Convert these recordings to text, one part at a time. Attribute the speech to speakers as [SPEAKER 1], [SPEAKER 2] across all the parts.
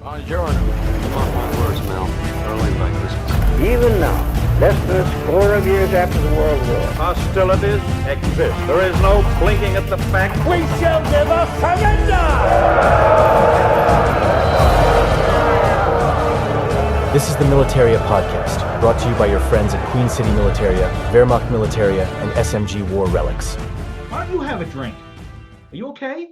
[SPEAKER 1] Buongiorno. Mark my words, Mel. Early by Christmas.
[SPEAKER 2] Even now, less than a score of years after the World War,
[SPEAKER 3] Hostilities exist. There is no blinking at the fact.
[SPEAKER 2] we shall never surrender!
[SPEAKER 4] This is the Militaria Podcast, brought to you by your friends at Queen City Militaria, Wehrmacht Militaria, and SMG War Relics.
[SPEAKER 5] Why don't you have a drink? Are you okay?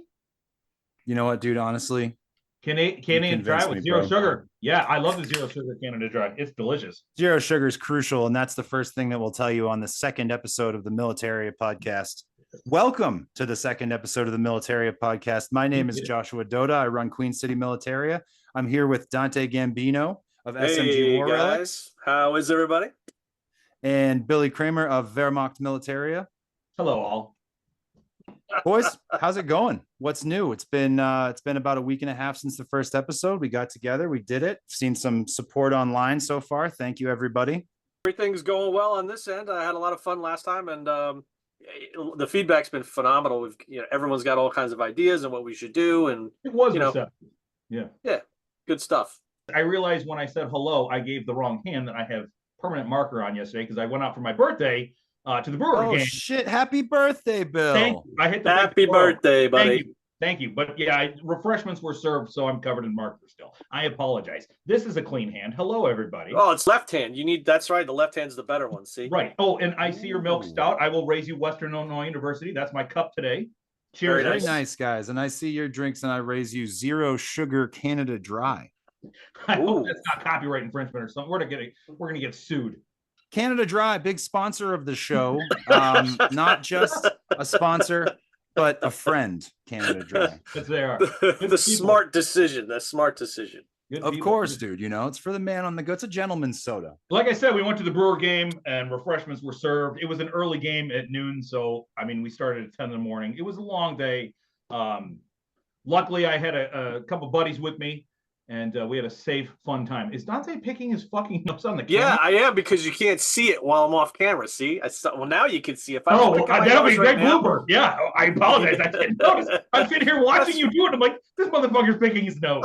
[SPEAKER 6] You know what, dude? Honestly,
[SPEAKER 5] Canadian Dry with zero
[SPEAKER 6] bro.
[SPEAKER 5] sugar. Yeah, I love the zero sugar Canada Dry. It's delicious.
[SPEAKER 6] zero sugar is crucial, and that's the first thing that we'll tell you on the second episode of the Militaria Podcast. Welcome to the second episode of the Militaria Podcast. My name is Joshua Doda. I run Queen City Militaria. I'm here with Dante Gambino of SMG War Relics.
[SPEAKER 7] How is everybody?
[SPEAKER 6] And Billy Kramer of Wehrmacht Militaria.
[SPEAKER 5] Hello, all.
[SPEAKER 6] Boys, how's it going? What's new? It's been about a week and a half since the first episode. We got together, we did it. Seen some support online so far. Thank you, everybody.
[SPEAKER 7] Everything's going well on this end. I had a lot of fun last time, and the feedback's been phenomenal. Everyone's got all kinds of ideas and what we should do, and
[SPEAKER 5] It was
[SPEAKER 7] receptive.
[SPEAKER 5] Yeah.
[SPEAKER 7] Good stuff.
[SPEAKER 5] I realized when I said hello, I gave the wrong hand that I have permanent marker on yesterday because I went out for my birthday to the Brewer game.
[SPEAKER 6] Shit! Happy birthday, Bill.
[SPEAKER 5] Thank you. I hit the
[SPEAKER 7] Happy
[SPEAKER 5] big 12.
[SPEAKER 7] birthday, buddy.
[SPEAKER 5] Thank you. But yeah, refreshments were served, so I'm covered in marker still. I apologize. This is a clean hand. Hello, everybody.
[SPEAKER 7] Oh, it's left hand. That's right. The left hand's the better one. See?
[SPEAKER 5] Right. Oh, and I see your milk stout. I will raise you Western Illinois University. That's my cup today. Cheers.
[SPEAKER 6] Very nice, guys. And I see your drinks, and I raise you zero sugar Canada Dry.
[SPEAKER 5] I hope that's not copyright infringement or something. We're gonna get sued.
[SPEAKER 6] Canada Dry, big sponsor of the show. Not just a sponsor, but a friend. Canada Dry.
[SPEAKER 5] Yes, they are.
[SPEAKER 7] The smart decision. The smart decision.
[SPEAKER 5] Good
[SPEAKER 6] Of
[SPEAKER 5] people.
[SPEAKER 6] course, dude. You know, it's for the man on the go. It's a gentleman's soda.
[SPEAKER 5] Like I said, we went to the Brewer game and refreshments were served. It was an early game at noon, so I mean, we started at 10 in the morning. It was a long day. Luckily, I had a couple buddies with me. And we had a safe, fun time. Is Dante picking his fucking nose on the camera?
[SPEAKER 7] Yeah, I am, because you can't see it while I'm off camera. See? Well, now you can see. If I
[SPEAKER 5] Oh,
[SPEAKER 7] just pick up my
[SPEAKER 5] that'll be a
[SPEAKER 7] nose
[SPEAKER 5] great
[SPEAKER 7] right now-
[SPEAKER 5] blooper. Yeah, I apologize. I didn't notice. I'm sitting here watching you do it. I'm like, this motherfucker's picking his nose.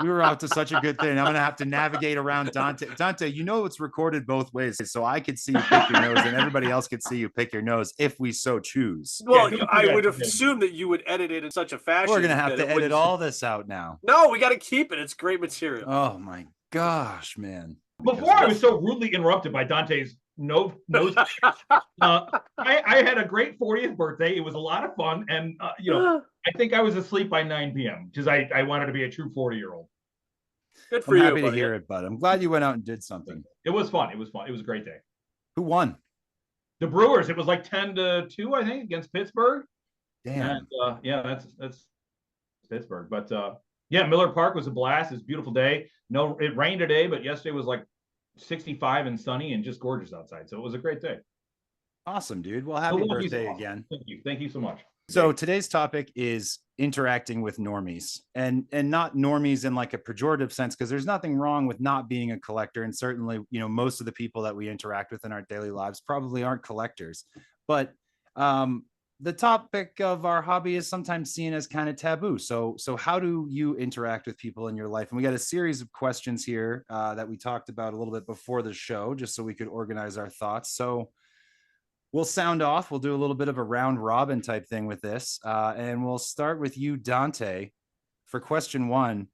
[SPEAKER 6] We were out to such a good thing. I'm gonna have to navigate around Dante. Dante, you know it's recorded both ways, so I could see you pick your nose, and everybody else could see you pick your nose if we so choose.
[SPEAKER 7] Well,
[SPEAKER 5] don't do
[SPEAKER 7] I
[SPEAKER 5] that
[SPEAKER 7] would
[SPEAKER 5] to
[SPEAKER 7] have
[SPEAKER 5] him.
[SPEAKER 7] assumed that you would edit it in such a fashion.
[SPEAKER 6] We're gonna have
[SPEAKER 7] that
[SPEAKER 6] to
[SPEAKER 7] it
[SPEAKER 6] edit
[SPEAKER 7] wouldn't-
[SPEAKER 6] all this out now.
[SPEAKER 7] No, we got to keep it. It's great material.
[SPEAKER 6] Oh my gosh, man!
[SPEAKER 5] Before I was so rudely interrupted by Dante's nose. I had a great 40th birthday. It was a lot of fun. And, I think I was asleep by 9 p.m. because I wanted to be a true 40-year-old.
[SPEAKER 7] Good for
[SPEAKER 6] I'm
[SPEAKER 7] you.
[SPEAKER 6] happy to
[SPEAKER 7] buddy.
[SPEAKER 6] hear it, bud. I'm glad you went out and did something.
[SPEAKER 5] It was fun. It was a great day.
[SPEAKER 6] Who won?
[SPEAKER 5] The Brewers, it was like 10-2, I think, against Pittsburgh.
[SPEAKER 6] Damn.
[SPEAKER 5] And that's Pittsburgh. But Miller Park was a blast. It's a beautiful day. No, it rained today, but yesterday was like 65 and sunny and just gorgeous outside. So it was a great day.
[SPEAKER 6] Awesome, dude. Well, happy birthday again.
[SPEAKER 5] Thank you. Thank you so much.
[SPEAKER 6] So today's topic is interacting with normies, and not normies in like a pejorative sense, because there's nothing wrong with not being a collector. And certainly, most of the people that we interact with in our daily lives probably aren't collectors. But the topic of our hobby is sometimes seen as kind of taboo. So how do you interact with people in your life? And we got a series of questions here that we talked about a little bit before the show, just so we could organize our thoughts. So we'll sound off. We'll do a little bit of a round robin type thing with this. And we'll start with you, Dante, for question one.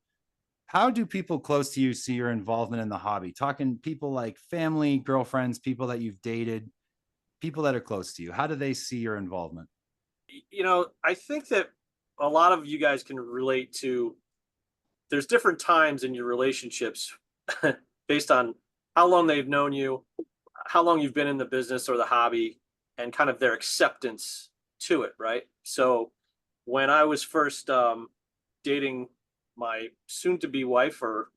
[SPEAKER 6] How do people close to you see your involvement in the hobby? Talking people like family, girlfriends, people that you've dated, people that are close to you. How do they see your involvement?
[SPEAKER 7] I think that a lot of you guys can relate to, there's different times in your relationships based on how long they've known you, how long you've been in the business or the hobby, and kind of their acceptance to it, right? So when I was first dating my soon-to-be wife, or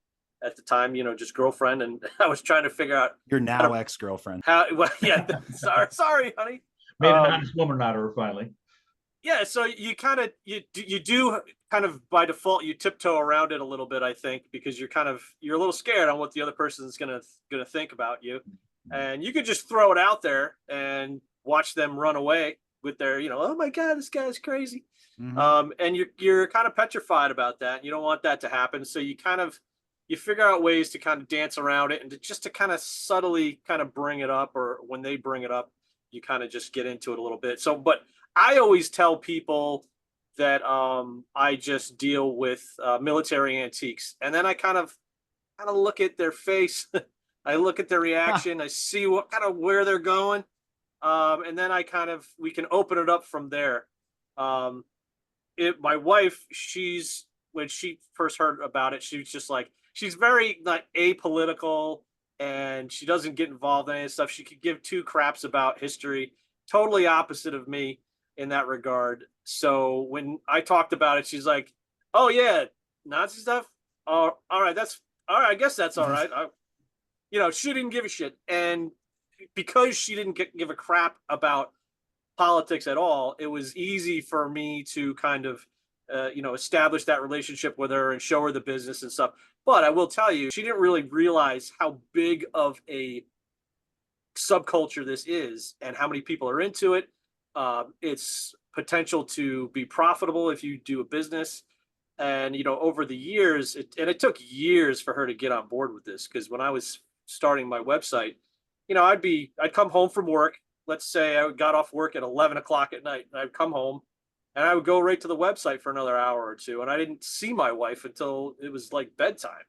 [SPEAKER 7] at the time, just girlfriend, and I was trying to figure out
[SPEAKER 6] Your now ex-girlfriend.
[SPEAKER 7] sorry, honey.
[SPEAKER 5] Made an honest woman out of her finally.
[SPEAKER 7] Yeah, so you do kind of by default, you tiptoe around it a little bit, I think, because you're a little scared on what the other person's gonna think about you, and you could just throw it out there and watch them run away with their, oh my God, this guy's crazy. And you're kind of petrified about that. You don't want that to happen. So you figure out ways to kind of dance around it and to kind of subtly kind of bring it up, or when they bring it up, you kind of just get into it a little bit. So, but I always tell people that I just deal with military antiques, and then I kind of look at their face. I look at their reaction. I see where they're going. And then we can open it up from there. My wife, when she first heard about it, she was just like, she's very like apolitical, and she doesn't get involved in any stuff. She could give two craps about history. Totally opposite of me in that regard. So when I talked about it, she's like, "Oh yeah, Nazi stuff. Oh, all right, that's all right. I guess that's all right." She didn't give a shit, and because she didn't give a crap about politics at all, it was easy for me to kind of, establish that relationship with her and show her the business and stuff. But I will tell you, she didn't really realize how big of a subculture this is and how many people are into it. It's potential to be profitable if you do a business. And, over the years, it took years for her to get on board with this, because when I was starting my website, I'd come home from work. Let's say I got off work at 11 o'clock at night, and I'd come home and I would go right to the website for another hour or two. And I didn't see my wife until it was like bedtime,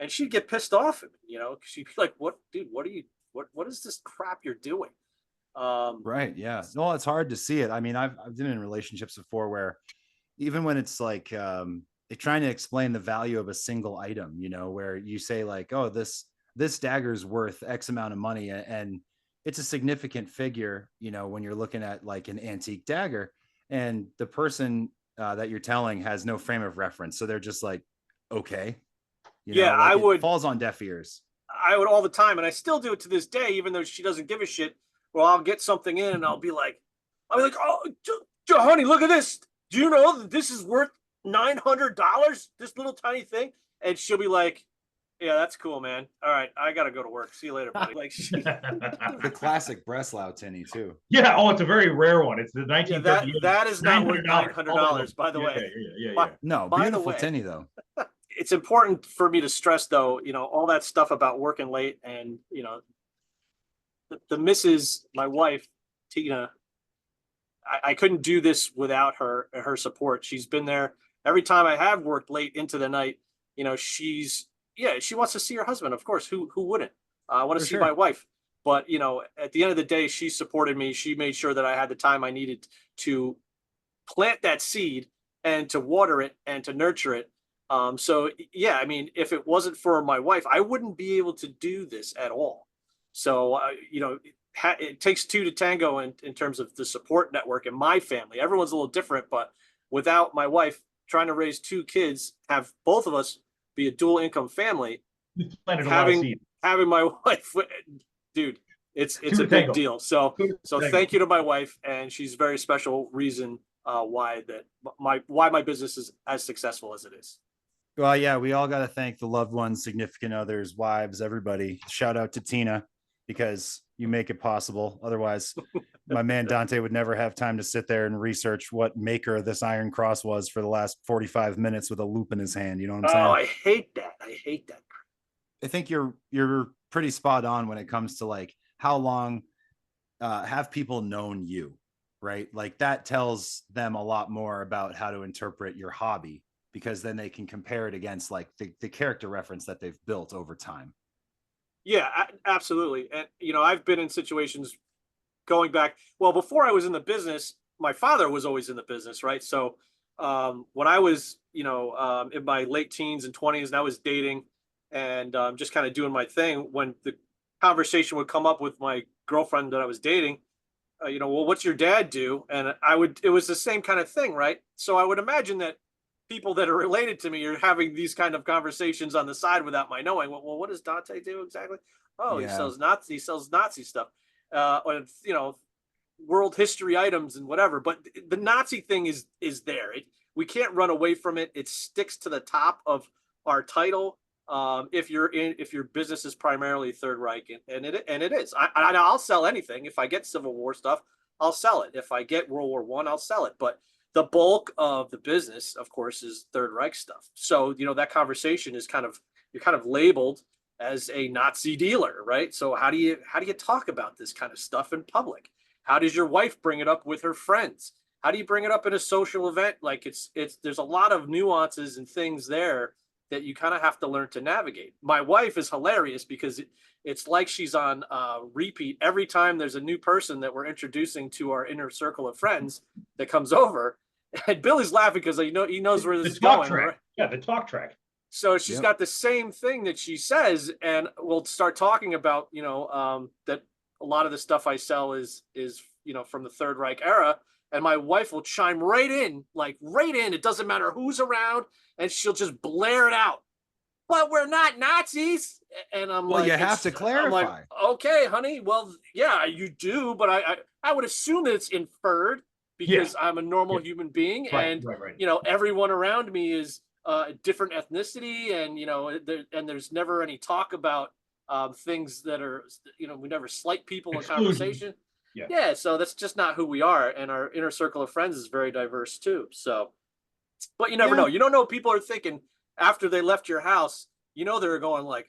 [SPEAKER 7] and she'd get pissed off at me, she'd be like, "What, dude, what is this crap you're doing?"
[SPEAKER 6] Right. Yeah. No, it's hard to see it. I mean, I've been in relationships before where even when it's like, trying to explain the value of a single item, where you say like, "Oh, this dagger's worth X amount of money," and it's a significant figure, when you're looking at like an antique dagger, and the person that you're telling has no frame of reference. So they're just like, okay. It falls on deaf ears.
[SPEAKER 7] I would all the time. And I still do it to this day, even though she doesn't give a shit. Well, I'll get something in and I'll be like, "Oh, honey, look at this. Do you know that this is worth $900? This little tiny thing?" And she'll be like, "Yeah, that's cool, man. All right, I gotta go to work. See you later, buddy." Like
[SPEAKER 6] the classic Breslau tinny too.
[SPEAKER 5] Yeah. Oh, it's a very rare one. It's the 1938.
[SPEAKER 7] That is not worth $900, by the way.
[SPEAKER 5] Yeah.
[SPEAKER 6] No, beautiful tinny though.
[SPEAKER 7] It's important for me to stress, though, all that stuff about working late, and the missus, my wife, Tina. I couldn't do this without her support. She's been there every time I have worked late into the night. She wants to see her husband. Of course, who wouldn't? I want to see my wife. But, at the end of the day, she supported me. She made sure that I had the time I needed to plant that seed and to water it and to nurture it. So, yeah, I mean, if it wasn't for my wife, I wouldn't be able to do this at all. So, it takes two to tango in terms of the support network in my family. Everyone's a little different, but without my wife trying to raise two kids, have both of us be a dual income family, having my wife, dude, it's a big deal. So thank you to my wife, and she's a very special reason why my business is as successful as it is.
[SPEAKER 6] Well, yeah, we all got to thank the loved ones, significant others, wives, everybody. Shout out to Tina, because you make it possible. Otherwise, my man Dante would never have time to sit there and research what maker this iron cross was for the last 45 minutes with a loop in his hand. You know what I'm saying?
[SPEAKER 7] Oh, I hate that.
[SPEAKER 6] I think you're pretty spot on when it comes to like how long have people known you, right? Like that tells them a lot more about how to interpret your hobby, because then they can compare it against like the character reference that they've built over time.
[SPEAKER 7] Yeah, absolutely. And, I've been in situations going back. Well, before I was in the business, my father was always in the business, right? So when I was, in my late teens and 20s, and I was dating and just kind of doing my thing, when the conversation would come up with my girlfriend that I was dating, well, what's your dad do? And it was the same kind of thing, right? So I would imagine that people that are related to me are having these kind of conversations on the side without my knowing. Well, what does Dante do exactly? Oh, yeah. He sells Nazi stuff, or, world history items and whatever. But the Nazi thing is there. We can't run away from it. It sticks to the top of our title. If your business is primarily Third Reich, and it is. I'll sell anything. If I get Civil War stuff, I'll sell it. If I get World War I, I'll sell it. But the bulk of the business, of course, is Third Reich stuff. So, that conversation is you're kind of labeled as a Nazi dealer, right? So how do you talk about this kind of stuff in public? How does your wife bring it up with her friends? How do you bring it up in a social event? Like there's a lot of nuances and things there that you kind of have to learn to navigate. My wife is hilarious because it's like she's on repeat every time there's a new person that we're introducing to our inner circle of friends that comes over. And Billy's laughing because he knows where this is going. Right?
[SPEAKER 5] Yeah, the talk track.
[SPEAKER 7] So she's got the same thing that she says, and we'll start talking about, that a lot of the stuff I sell is from the Third Reich era. And my wife will chime right in. It doesn't matter who's around, and she'll just blare it out. But we're not Nazis. And I'm
[SPEAKER 6] well,
[SPEAKER 7] like,
[SPEAKER 6] you have to clarify.
[SPEAKER 7] I'm like, okay, honey. Well, yeah, you do, but I would assume that it's inferred because I'm a normal human being, and everyone around me is a different ethnicity, and there's never any talk about things that are, we never slight people in conversation. Yeah, so that's just not who we are, and our inner circle of friends is very diverse too. So, but you never know. You don't know what people are thinking after they left your house. They're going like,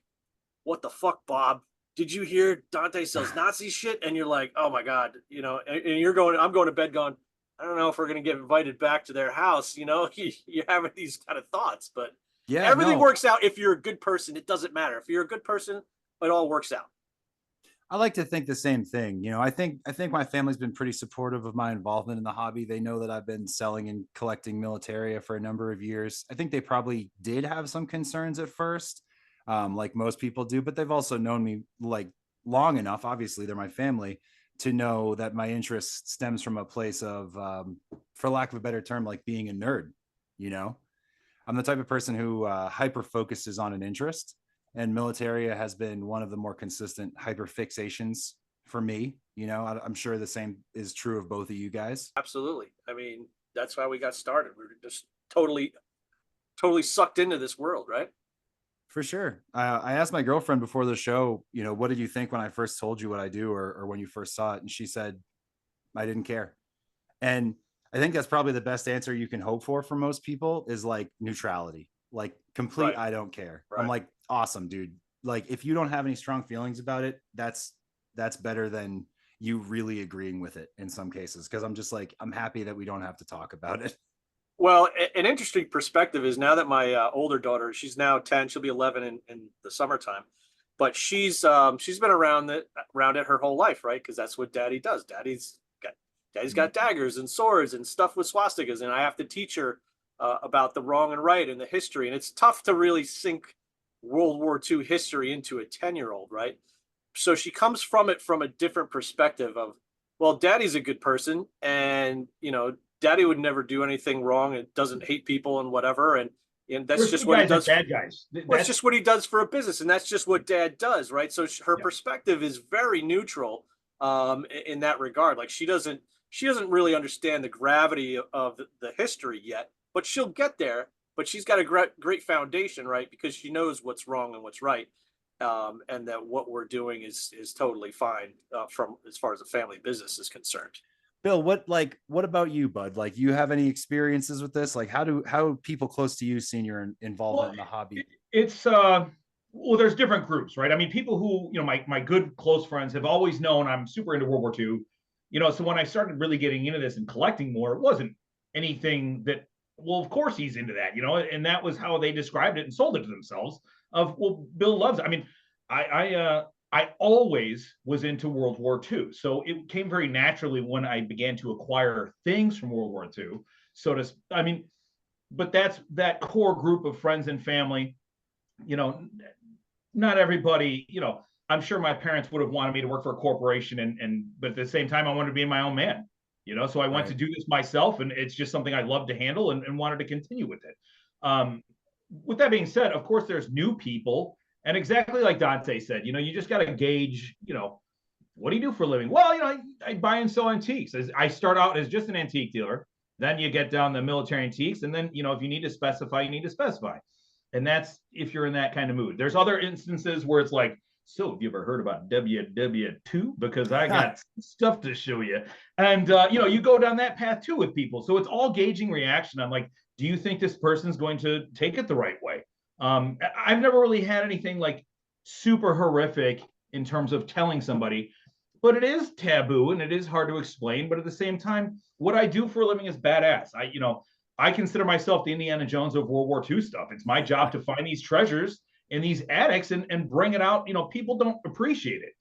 [SPEAKER 7] "What the fuck, Bob? Did you hear Dante sells Nazi shit?" And you're like, "Oh my god," and you're going. I'm going to bed going, I don't know if we're going to get invited back to their house. You're having these kind of thoughts, but everything works out. If you're a good person, it doesn't matter. If you're a good person, it all works out.
[SPEAKER 6] I like to think the same thing. I think my family's been pretty supportive of my involvement in the hobby. They know that I've been selling and collecting Militaria for a number of years. I think they probably did have some concerns at first, like most people do, but they've also known me like long enough. Obviously, they're my family to know that my interest stems from a place of, for lack of a better term, like being a nerd. I'm the type of person who hyper focuses on an interest. And Militaria has been one of the more consistent hyper fixations for me. I'm sure the same is true of both of you guys.
[SPEAKER 7] Absolutely. I mean, that's why we got started. We were just totally sucked into this world, right?
[SPEAKER 6] For sure. I asked my girlfriend before the show, what did you think when I first told you what I do or when you first saw it? And she said, I didn't care. And I think that's probably the best answer you can hope for most people is like neutrality, like complete. Right. I don't care. Right. I'm like, awesome, dude. Like if you don't have any strong feelings about it, that's better than you really agreeing with it in some cases. Cause I'm just like, I'm happy that we don't have to talk about it.
[SPEAKER 7] Well, an interesting perspective is now that my older daughter, she's now 10, she'll be 11 in the summertime, but she's been around it her whole life, right? Because that's what Daddy does. Daddy's got daggers and swords and stuff with swastikas, and I have to teach her about the wrong and right and the history. And it's tough to really sink World War II history into a 10-year-old, right? So she comes from it from a different perspective of, well, Daddy's a good person, and Daddy would never do anything wrong and doesn't hate people and whatever, and that's just what he does. Bad guys. That's just what he does for a business, and that's just what Dad does, right? So her perspective is very neutral in that regard. Like she doesn't really understand the gravity of the history yet, but she'll get there. But she's got a great foundation, right? Because she knows what's wrong and what's right, and that what we're doing is totally fine from as far as the family business is concerned.
[SPEAKER 6] Bill, what about you, bud? Like, you have any experiences with this? Like, how people close to you seen your involvement in the hobby?
[SPEAKER 5] It's there's different groups, right? I mean, people who my good close friends have always known I'm super into World War II. So when I started really getting into this and collecting more, it wasn't anything that. Well, of course he's into that, and that was how they described it and sold it to themselves. Bill loves it. I mean, I always was into World War II, so it came very naturally when I began to acquire things from World War II. But that's that core group of friends and family. Not everybody. I'm sure my parents would have wanted me to work for a corporation, but at the same time, I wanted to be my own man. So I went to do this myself, and it's just something I love to handle and wanted to continue with it. With that being said, of course, there's new people, and exactly like Dante said, you just got to gauge, what do you do for a living? Well, I buy and sell antiques. I start out as just an antique dealer. Then you get down the military antiques, and then, if you need to specify, you need to specify. And that's if you're in that kind of mood. There's other instances where it's like, so have you ever heard about WW2? Because I got stuff to show you. And, you go down that path too with people. So it's all gauging reaction. I'm like, do you think this person's going to take it the right way? I've never really had anything like super horrific in terms of telling somebody, but it is taboo and it is hard to explain. But at the same time, what I do for a living is badass. I consider myself the Indiana Jones of World War II stuff. It's my job to find these treasures in these attics and bring it out. People don't appreciate it.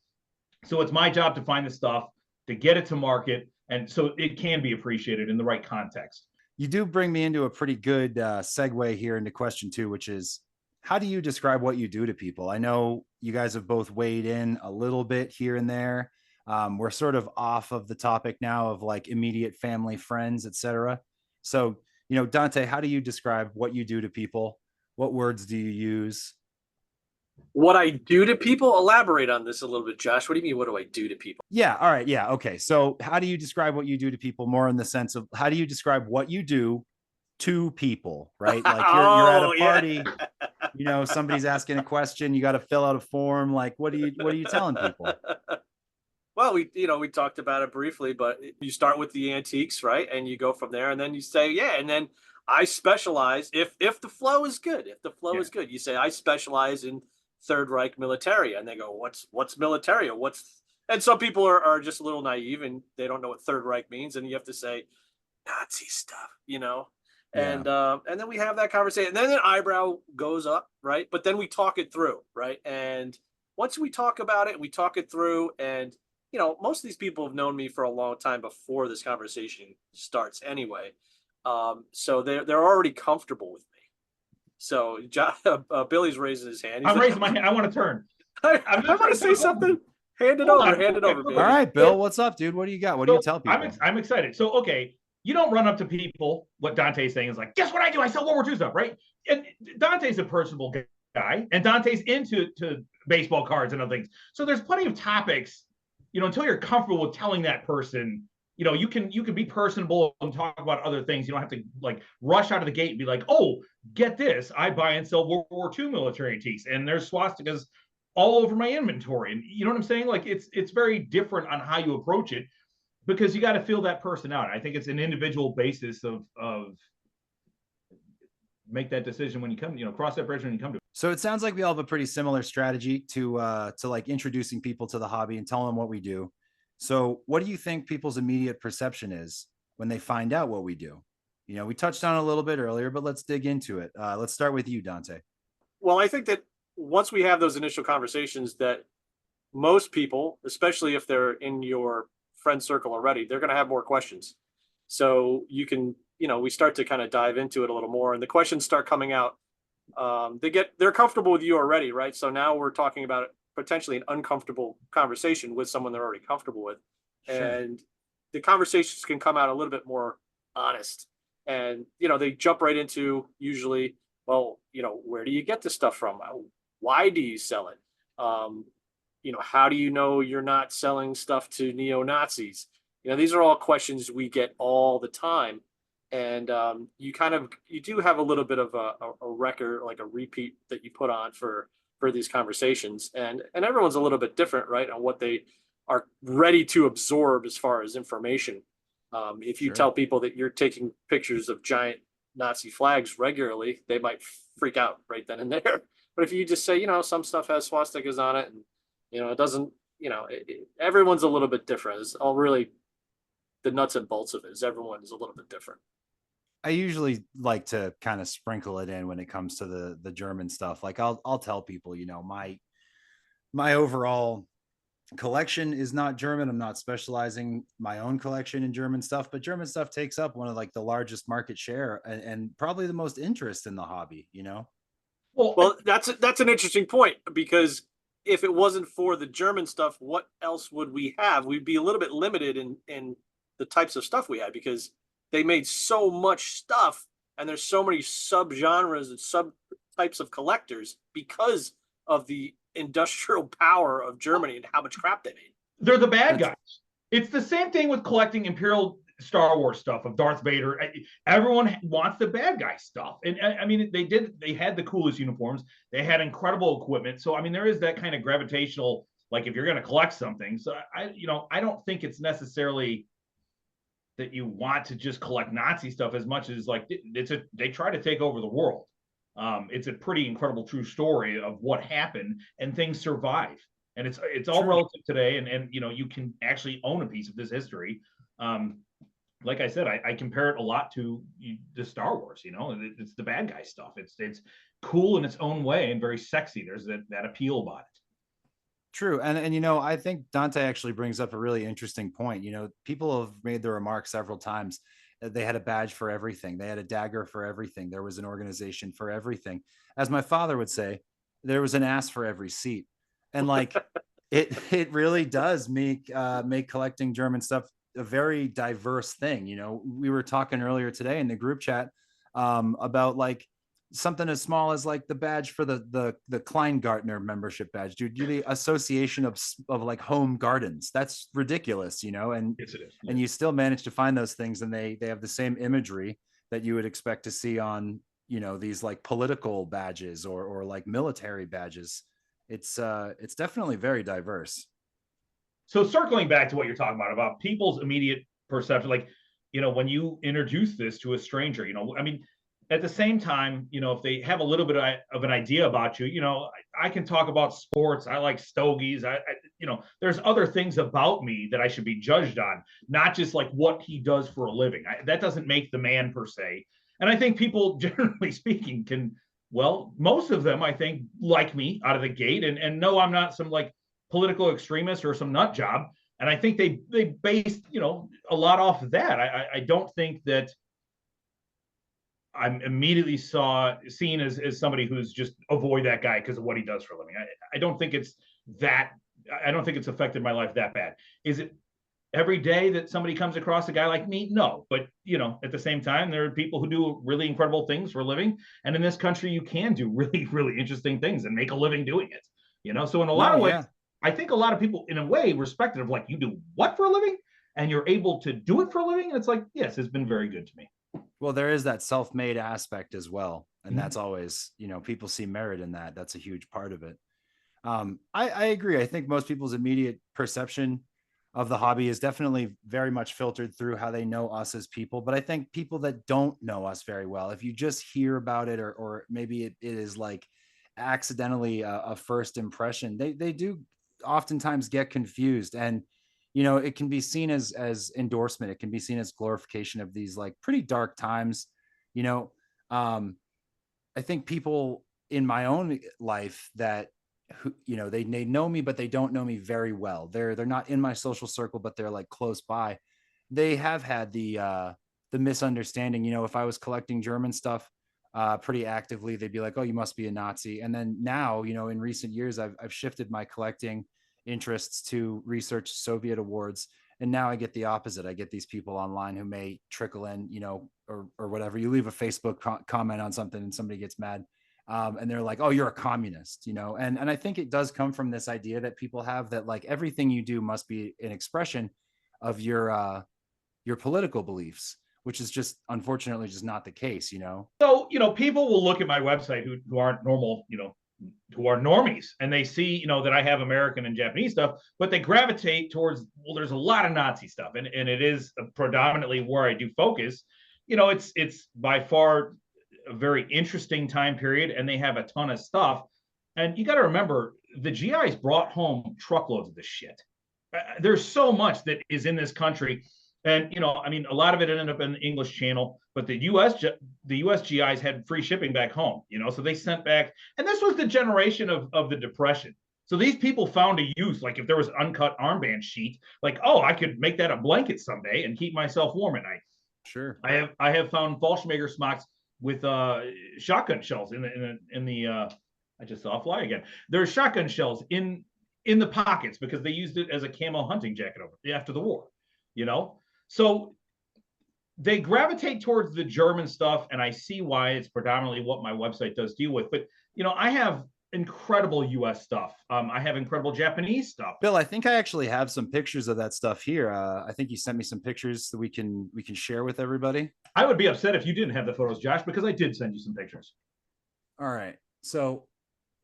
[SPEAKER 5] So it's my job to find the stuff, to get it to market, and so it can be appreciated in the right context.
[SPEAKER 6] You do bring me into a pretty good segue here into question 2, which is, how do you describe what you do to people? I know you guys have both weighed in a little bit here and there. We're sort of off of the topic now of like immediate family, friends, etc. So, Dante, how do you describe what you do to people? What words do you use?
[SPEAKER 7] What I do to people? Elaborate on this a little bit, Josh. What do you mean, what do I do to people?
[SPEAKER 6] Yeah. All right. Yeah. Okay. So how do you describe what you do to people, more in the sense of how do you describe what you do to people, right? Like you're at a party, somebody's asking a question, you got to fill out a form. Like, what are you telling people?
[SPEAKER 7] Well, we talked about it briefly, but you start with the antiques, right? And you go from there, and then you say, yeah, and then I specialize if the flow is good. If the flow is good, you say I specialize in Third Reich Militaria, and they go, what's Militaria? And some people are just a little naive and they don't know what Third Reich means, and you have to say Nazi stuff, And then we have that conversation, and then an eyebrow goes up, right? But then we talk it through, right? And once we talk about it, we talk it through, and most of these people have known me for a long time before this conversation starts anyway. So they're already comfortable with me. So Billy's raising his hand.
[SPEAKER 5] I'm raising my hand. I want to turn.
[SPEAKER 7] I want to say something. Hand it over, Billy.
[SPEAKER 6] All right, Bill, what's up, dude? What do you got? What do you tell people?
[SPEAKER 5] I'm excited. So, okay, you don't run up to people. What Dante's saying is like, guess what I do? I sell World War II stuff, right? And Dante's a personable guy, and Dante's into baseball cards and other things. So there's plenty of topics, until you're comfortable with telling that person, you can be personable and talk about other things. You don't have to like rush out of the gate and be like, oh, get this, I buy and sell World War II military antiques, and there's swastikas all over my inventory. And you know what I'm saying? Like it's very different on how you approach it, because you got to feel that person out. I think it's an individual basis of make that decision when you come, cross that bridge when you come to it.
[SPEAKER 6] So it sounds like we all have a pretty similar strategy to like introducing people to the hobby and telling them what we do. So what do you think people's immediate perception is when they find out what we do? We touched on it a little bit earlier, but let's dig into it. Let's start with you, Dante.
[SPEAKER 7] Well, I think that once we have those initial conversations, that most people, especially if they're in your friend circle already, they're going to have more questions. So you can, we start to kind of dive into it a little more, and the questions start coming out. They're comfortable with you already, right? So now we're talking about potentially an uncomfortable conversation with someone they're already comfortable with. Sure. And the conversations can come out a little bit more honest, and they jump right into usually, well, where do you get this stuff from? Why do you sell it? How do you know you're not selling stuff to neo-Nazis? These are all questions we get all the time. And you do have a little bit of a record, like a repeat that you put on for these conversations. And everyone's a little bit different, right, on what they are ready to absorb as far as information. If you tell people that you're taking pictures of giant Nazi flags regularly, they might freak out right then and there. But if you just say, some stuff has swastikas on it, and it doesn't, everyone's a little bit different. It's all really the nuts and bolts of it. Is everyone is a little bit different.
[SPEAKER 6] I usually like to kind of sprinkle it in when it comes to the German stuff. Like I'll tell people, my overall collection is not German. I'm not specializing my own collection in German stuff, but German stuff takes up one of like the largest market share and probably the most interest in the hobby,
[SPEAKER 7] Well, that's an interesting point, because if it wasn't for the German stuff, what else would we have? We'd be a little bit limited in the types of stuff we had, because they made so much stuff, and there's so many subgenres and subtypes of collectors because of the industrial power of Germany and how much crap they made.
[SPEAKER 5] They're the bad guys. It's the same thing with collecting Imperial Star Wars stuff of Darth Vader. Everyone wants the bad guy stuff. And I mean, they had the coolest uniforms. They had incredible equipment. So, I mean, there is that kind of gravitational, like if you're going to collect something. So I don't think it's necessarily that you want to just collect Nazi stuff as much as like they try to take over the world. It's a pretty incredible true story of what happened, and things survive. And it's all relative today. And you can actually own a piece of this history. Like I said, I compare it a lot to the Star Wars. It's the bad guy stuff. It's cool in its own way and very sexy. There's that appeal about it.
[SPEAKER 6] True. And I think Dante actually brings up a really interesting point. People have made the remark several times that they had a badge for everything. They had a dagger for everything. There was an organization for everything. As my father would say, there was an ass for every seat. And like it really does make collecting German stuff a very diverse thing. We were talking earlier today in the group chat about like something as small as like the badge for the Kleingartner membership badge, dude. The association of like home gardens. That's ridiculous, and
[SPEAKER 5] yes, it is.
[SPEAKER 6] And you still manage to find those things, and they have the same imagery that you would expect to see on these like political badges or like military badges. It's definitely very diverse.
[SPEAKER 5] So circling back to what you're talking about people's immediate perception, like when you introduce this to a stranger, I mean, at the same time, if they have a little bit of an idea about you, I can talk about sports. I like stogies. There's other things about me that I should be judged on, not just like what he does for a living. That doesn't make the man per se. And I think people, generally speaking, most of them, I think, like me out of the gate and know I'm not some like political extremist or some nut job. And I think they based, a lot off of that. I don't think that I'm immediately seen as somebody who's just avoid that guy because of what he does for a living. I don't think it's that. I don't think it's affected my life that bad. Is it every day that somebody comes across a guy like me? No, but at the same time, there are people who do really incredible things for a living, and in this country, you can do really, really interesting things and make a living doing it. So in a lot of ways, I think a lot of people, in a way, respect it of like, you do what for a living, and you're able to do it for a living. And it's like, yes, it's been very good to me.
[SPEAKER 6] Well, there is that self-made aspect as well. And that's always, people see merit in that. That's a huge part of it. I agree. I think most people's immediate perception of the hobby is definitely very much filtered through how they know us as people. But I think people that don't know us very well, if you just hear about it, or maybe it is like accidentally a first impression, they do oftentimes get confused. And it can be seen as endorsement. It can be seen as glorification of these like pretty dark times. I think people in my own life that, they know me, but they don't know me very well. They're not in my social circle, but they're like close by. They have had the misunderstanding. If I was collecting German stuff pretty actively, they'd be like, "Oh, you must be a Nazi." And then now, in recent years, I've shifted my collecting interests to research Soviet awards, and now I get the opposite. I get these people online who may trickle in, or whatever. You leave a Facebook comment on something and somebody gets mad, and they're like, "Oh, you're a communist," and I think it does come from this idea that people have that like everything you do must be an expression of your political beliefs, which is just unfortunately just not the case.
[SPEAKER 5] So people will look at my website who aren't normal, who are normies, and they see, that I have American and Japanese stuff, but they gravitate towards, well, there's a lot of Nazi stuff, and it is predominantly where I do focus. It's by far a very interesting time period, and they have a ton of stuff. And you got to remember, the GIs brought home truckloads of this shit. There's so much that is in this country. And, a lot of it ended up in the English Channel, but the US GIs had free shipping back home, so they sent back, and this was the generation of the Depression. So these people found a use, like if there was an uncut armband sheet, like, oh, I could make that a blanket someday and keep myself warm at night. Sure. I have found Fallschirmjäger smocks with shotgun shells in the I just saw a fly again. There's shotgun shells in the pockets because they used it as a camo hunting jacket after the war, So they gravitate towards the German stuff, and I see why. It's predominantly what my website does deal with. But, I have incredible US stuff. I have incredible Japanese stuff.
[SPEAKER 6] Bill, I think I actually have some pictures of that stuff here. I think you sent me some pictures that we can share with everybody.
[SPEAKER 5] I would be upset if you didn't have the photos, Josh, because I did send you some pictures.
[SPEAKER 6] All right. So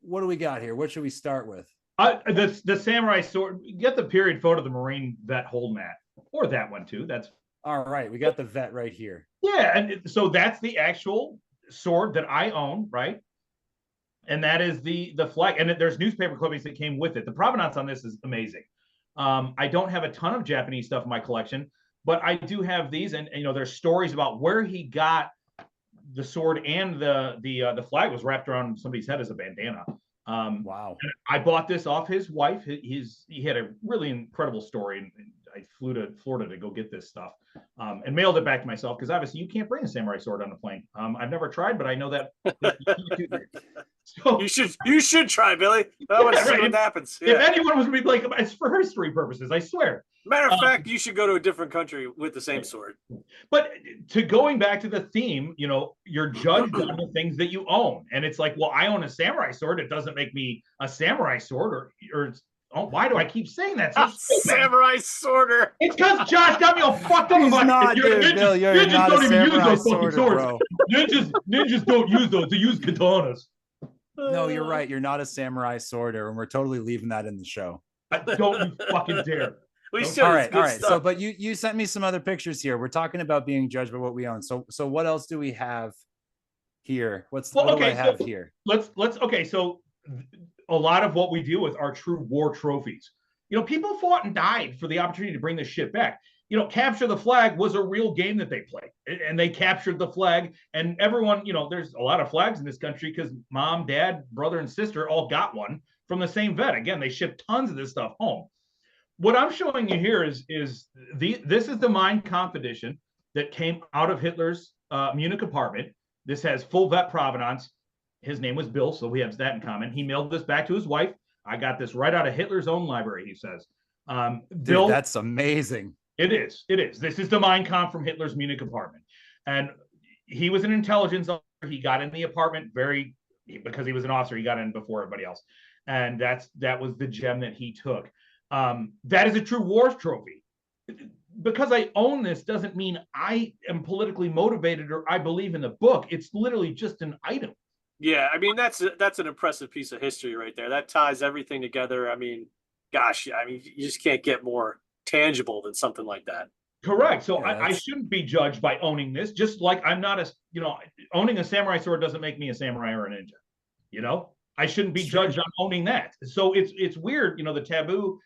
[SPEAKER 6] what do we got here? What should we start with?
[SPEAKER 5] The samurai sword. Get the period photo of the Marine vet hold mat, or that one too. That's
[SPEAKER 6] all right. We got the vet right here.
[SPEAKER 5] Yeah, and so that's the actual sword that I own, right? And that is the flag. And there's newspaper clippings that came with it. The provenance on this is amazing. I don't have a ton of Japanese stuff in my collection, but I do have these, and there's stories about where he got the sword, and the flag was wrapped around somebody's head as a bandana.
[SPEAKER 6] Wow.
[SPEAKER 5] I bought this off his wife. He had a really incredible story, and I flew to Florida to go get this stuff, and mailed it back to myself, because obviously you can't bring a samurai sword on a plane. I've never tried, but I know that. So,
[SPEAKER 7] you should try, Billy. I want to see what happens.
[SPEAKER 5] If anyone was going to be like, it's for history purposes, I swear.
[SPEAKER 7] Matter of fact, you should go to a different country with the same sword.
[SPEAKER 5] But going back to the theme, you're judged on the things that you own. And it's like, well, I own a samurai sword. It doesn't make me a samurai sword, or why do I keep saying that? So
[SPEAKER 7] samurai sworder.
[SPEAKER 5] It's because Josh got me all fucked up.
[SPEAKER 6] He's not, dude, Bill, you're not a samurai sworder, bro.
[SPEAKER 5] Ninjas don't use those. They use katanas.
[SPEAKER 6] No, you're right. You're not a samurai sworder, and we're totally leaving that in the show.
[SPEAKER 5] Don't you fucking dare.
[SPEAKER 6] All right. So, but you sent me some other pictures here. We're talking about being judged by what we own. So what else do we have here? What do I have here?
[SPEAKER 5] Okay. So a lot of what we deal with are true war trophies. People fought and died for the opportunity to bring this shit back. Capture the Flag was a real game that they played, and they captured the flag, and everyone, there's a lot of flags in this country because mom, dad, brother, and sister all got one from the same vet. Again, they shipped tons of this stuff home. What I'm showing you here is this is the Mein Kampf edition that came out of Hitler's Munich apartment. This has full vet provenance. His name was Bill, so we have that in common. He mailed this back to his wife. I got this right out of Hitler's own library, he says. Bill,
[SPEAKER 6] dude, that's amazing.
[SPEAKER 5] It is. This is the Mein Kampf from Hitler's Munich apartment. And he was an intelligence officer. He got in the apartment because he was an officer, he got in before everybody else. And that was the gem that he took. That is a true war trophy. Because I own this doesn't mean I am politically motivated or I believe in the book. It's literally just an item.
[SPEAKER 7] Yeah, I mean, that's an impressive piece of history right there. That ties everything together. I mean, gosh, you just can't get more tangible than something like that.
[SPEAKER 5] Correct. So yeah, I shouldn't be judged by owning this, just like I'm not owning a samurai sword doesn't make me a samurai or a ninja. I shouldn't be judged on owning that. So it's weird, the taboo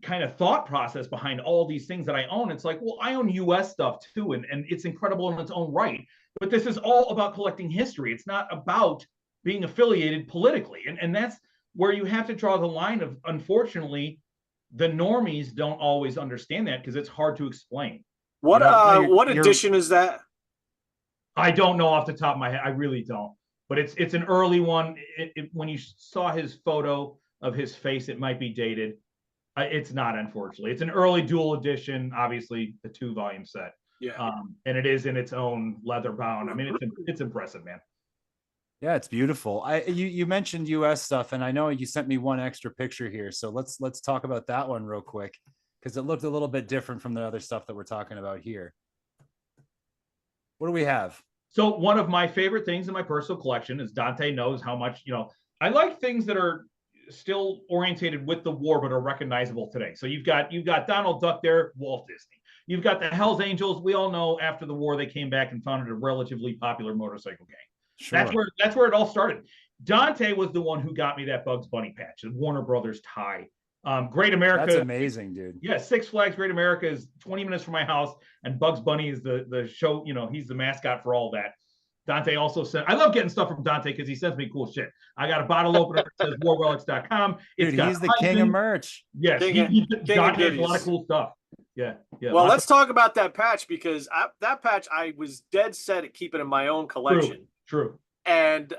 [SPEAKER 5] kind of thought process behind all these things that I own. It's like, well, I own US stuff too, and it's incredible in its own right. But this is all about collecting history. It's not about being affiliated politically. And that's where you have to draw the line of, unfortunately, the normies don't always understand that because it's hard to explain.
[SPEAKER 7] What edition is that?
[SPEAKER 5] I don't know off the top of my head. I really don't. But it's an early one. When you saw his photo of his face, it might be dated. It's not, unfortunately. It's an early dual edition, obviously the 2-volume set.
[SPEAKER 7] Yeah.
[SPEAKER 5] And it is in its own leather bound. I mean, it's impressive, man.
[SPEAKER 6] Yeah, it's beautiful. You mentioned US stuff, and I know you sent me one extra picture here. So let's talk about that one real quick, because it looked a little bit different from the other stuff that we're talking about here. What do we have?
[SPEAKER 5] So one of my favorite things in my personal collection is Dante knows how much, I like things that are still orientated with the war, but are recognizable today. So you've got Donald Duck there, Walt Disney. You've got the Hells Angels. We all know after the war, they came back and founded a relatively popular motorcycle gang. Sure. That's where it all started. Dante was the one who got me that Bugs Bunny patch, the Warner Brothers tie. Great America.
[SPEAKER 6] That's amazing, dude.
[SPEAKER 5] Yeah, Six Flags Great America is 20 minutes from my house, and Bugs Bunny is the show. He's the mascot for all that. Dante also sent. I love getting stuff from Dante because he sends me cool shit. I got a bottle opener that says warrelics.com.
[SPEAKER 6] Dude, he's the king of merch.
[SPEAKER 5] Yes, Dante has a lot of cool stuff. Yeah.
[SPEAKER 7] Well, let's talk about that patch, because that patch I was dead set at keeping in my own collection.
[SPEAKER 5] True.
[SPEAKER 7] And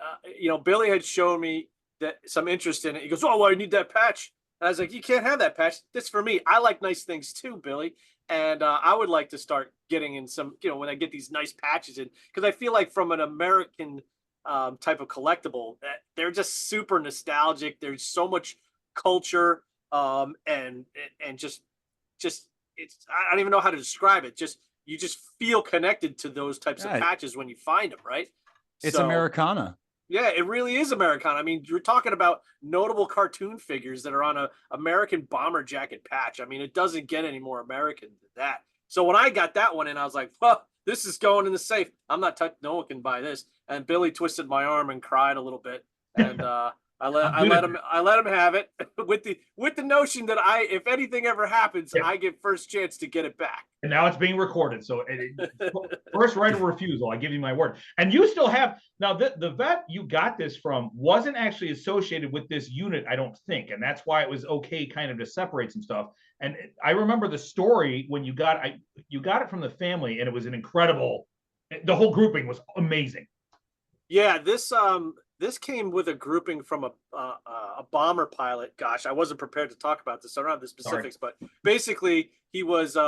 [SPEAKER 7] Billy had shown me that some interest in it. He goes, "Oh, well, I need that patch." And I was like, "You can't have that patch. This for me. I like nice things too, Billy. And I would like to start getting in some, when I get these nice patches in, because I feel like from an American type of collectible, that they're just super nostalgic. There's so much culture, and just it's, I don't even know how to describe it. Just you just feel connected to those types of patches when you find them, right?
[SPEAKER 6] It's Americana.
[SPEAKER 7] Yeah, it really is Americana. I mean, you're talking about notable cartoon figures that are on a American bomber jacket patch. I mean, it doesn't get any more American than that. So when I got that one in, I was like, "Huh, this is going in the safe. I'm not touching. No one can buy this." And Billy twisted my arm and cried a little bit, and I let him have it with the notion that if anything ever happens, I get first chance to get it back.
[SPEAKER 5] And now it's being recorded, so first right of refusal. I give you my word. And you still have now the vet you got this from wasn't actually associated with this unit, I don't think, and that's why it was okay kind of to separate some stuff. And I remember the story when you got it from the family, and it was an incredible. The whole grouping was amazing.
[SPEAKER 7] Yeah, this came with a grouping from a bomber pilot. Gosh, I wasn't prepared to talk about this. So I don't have the specifics, but basically he was he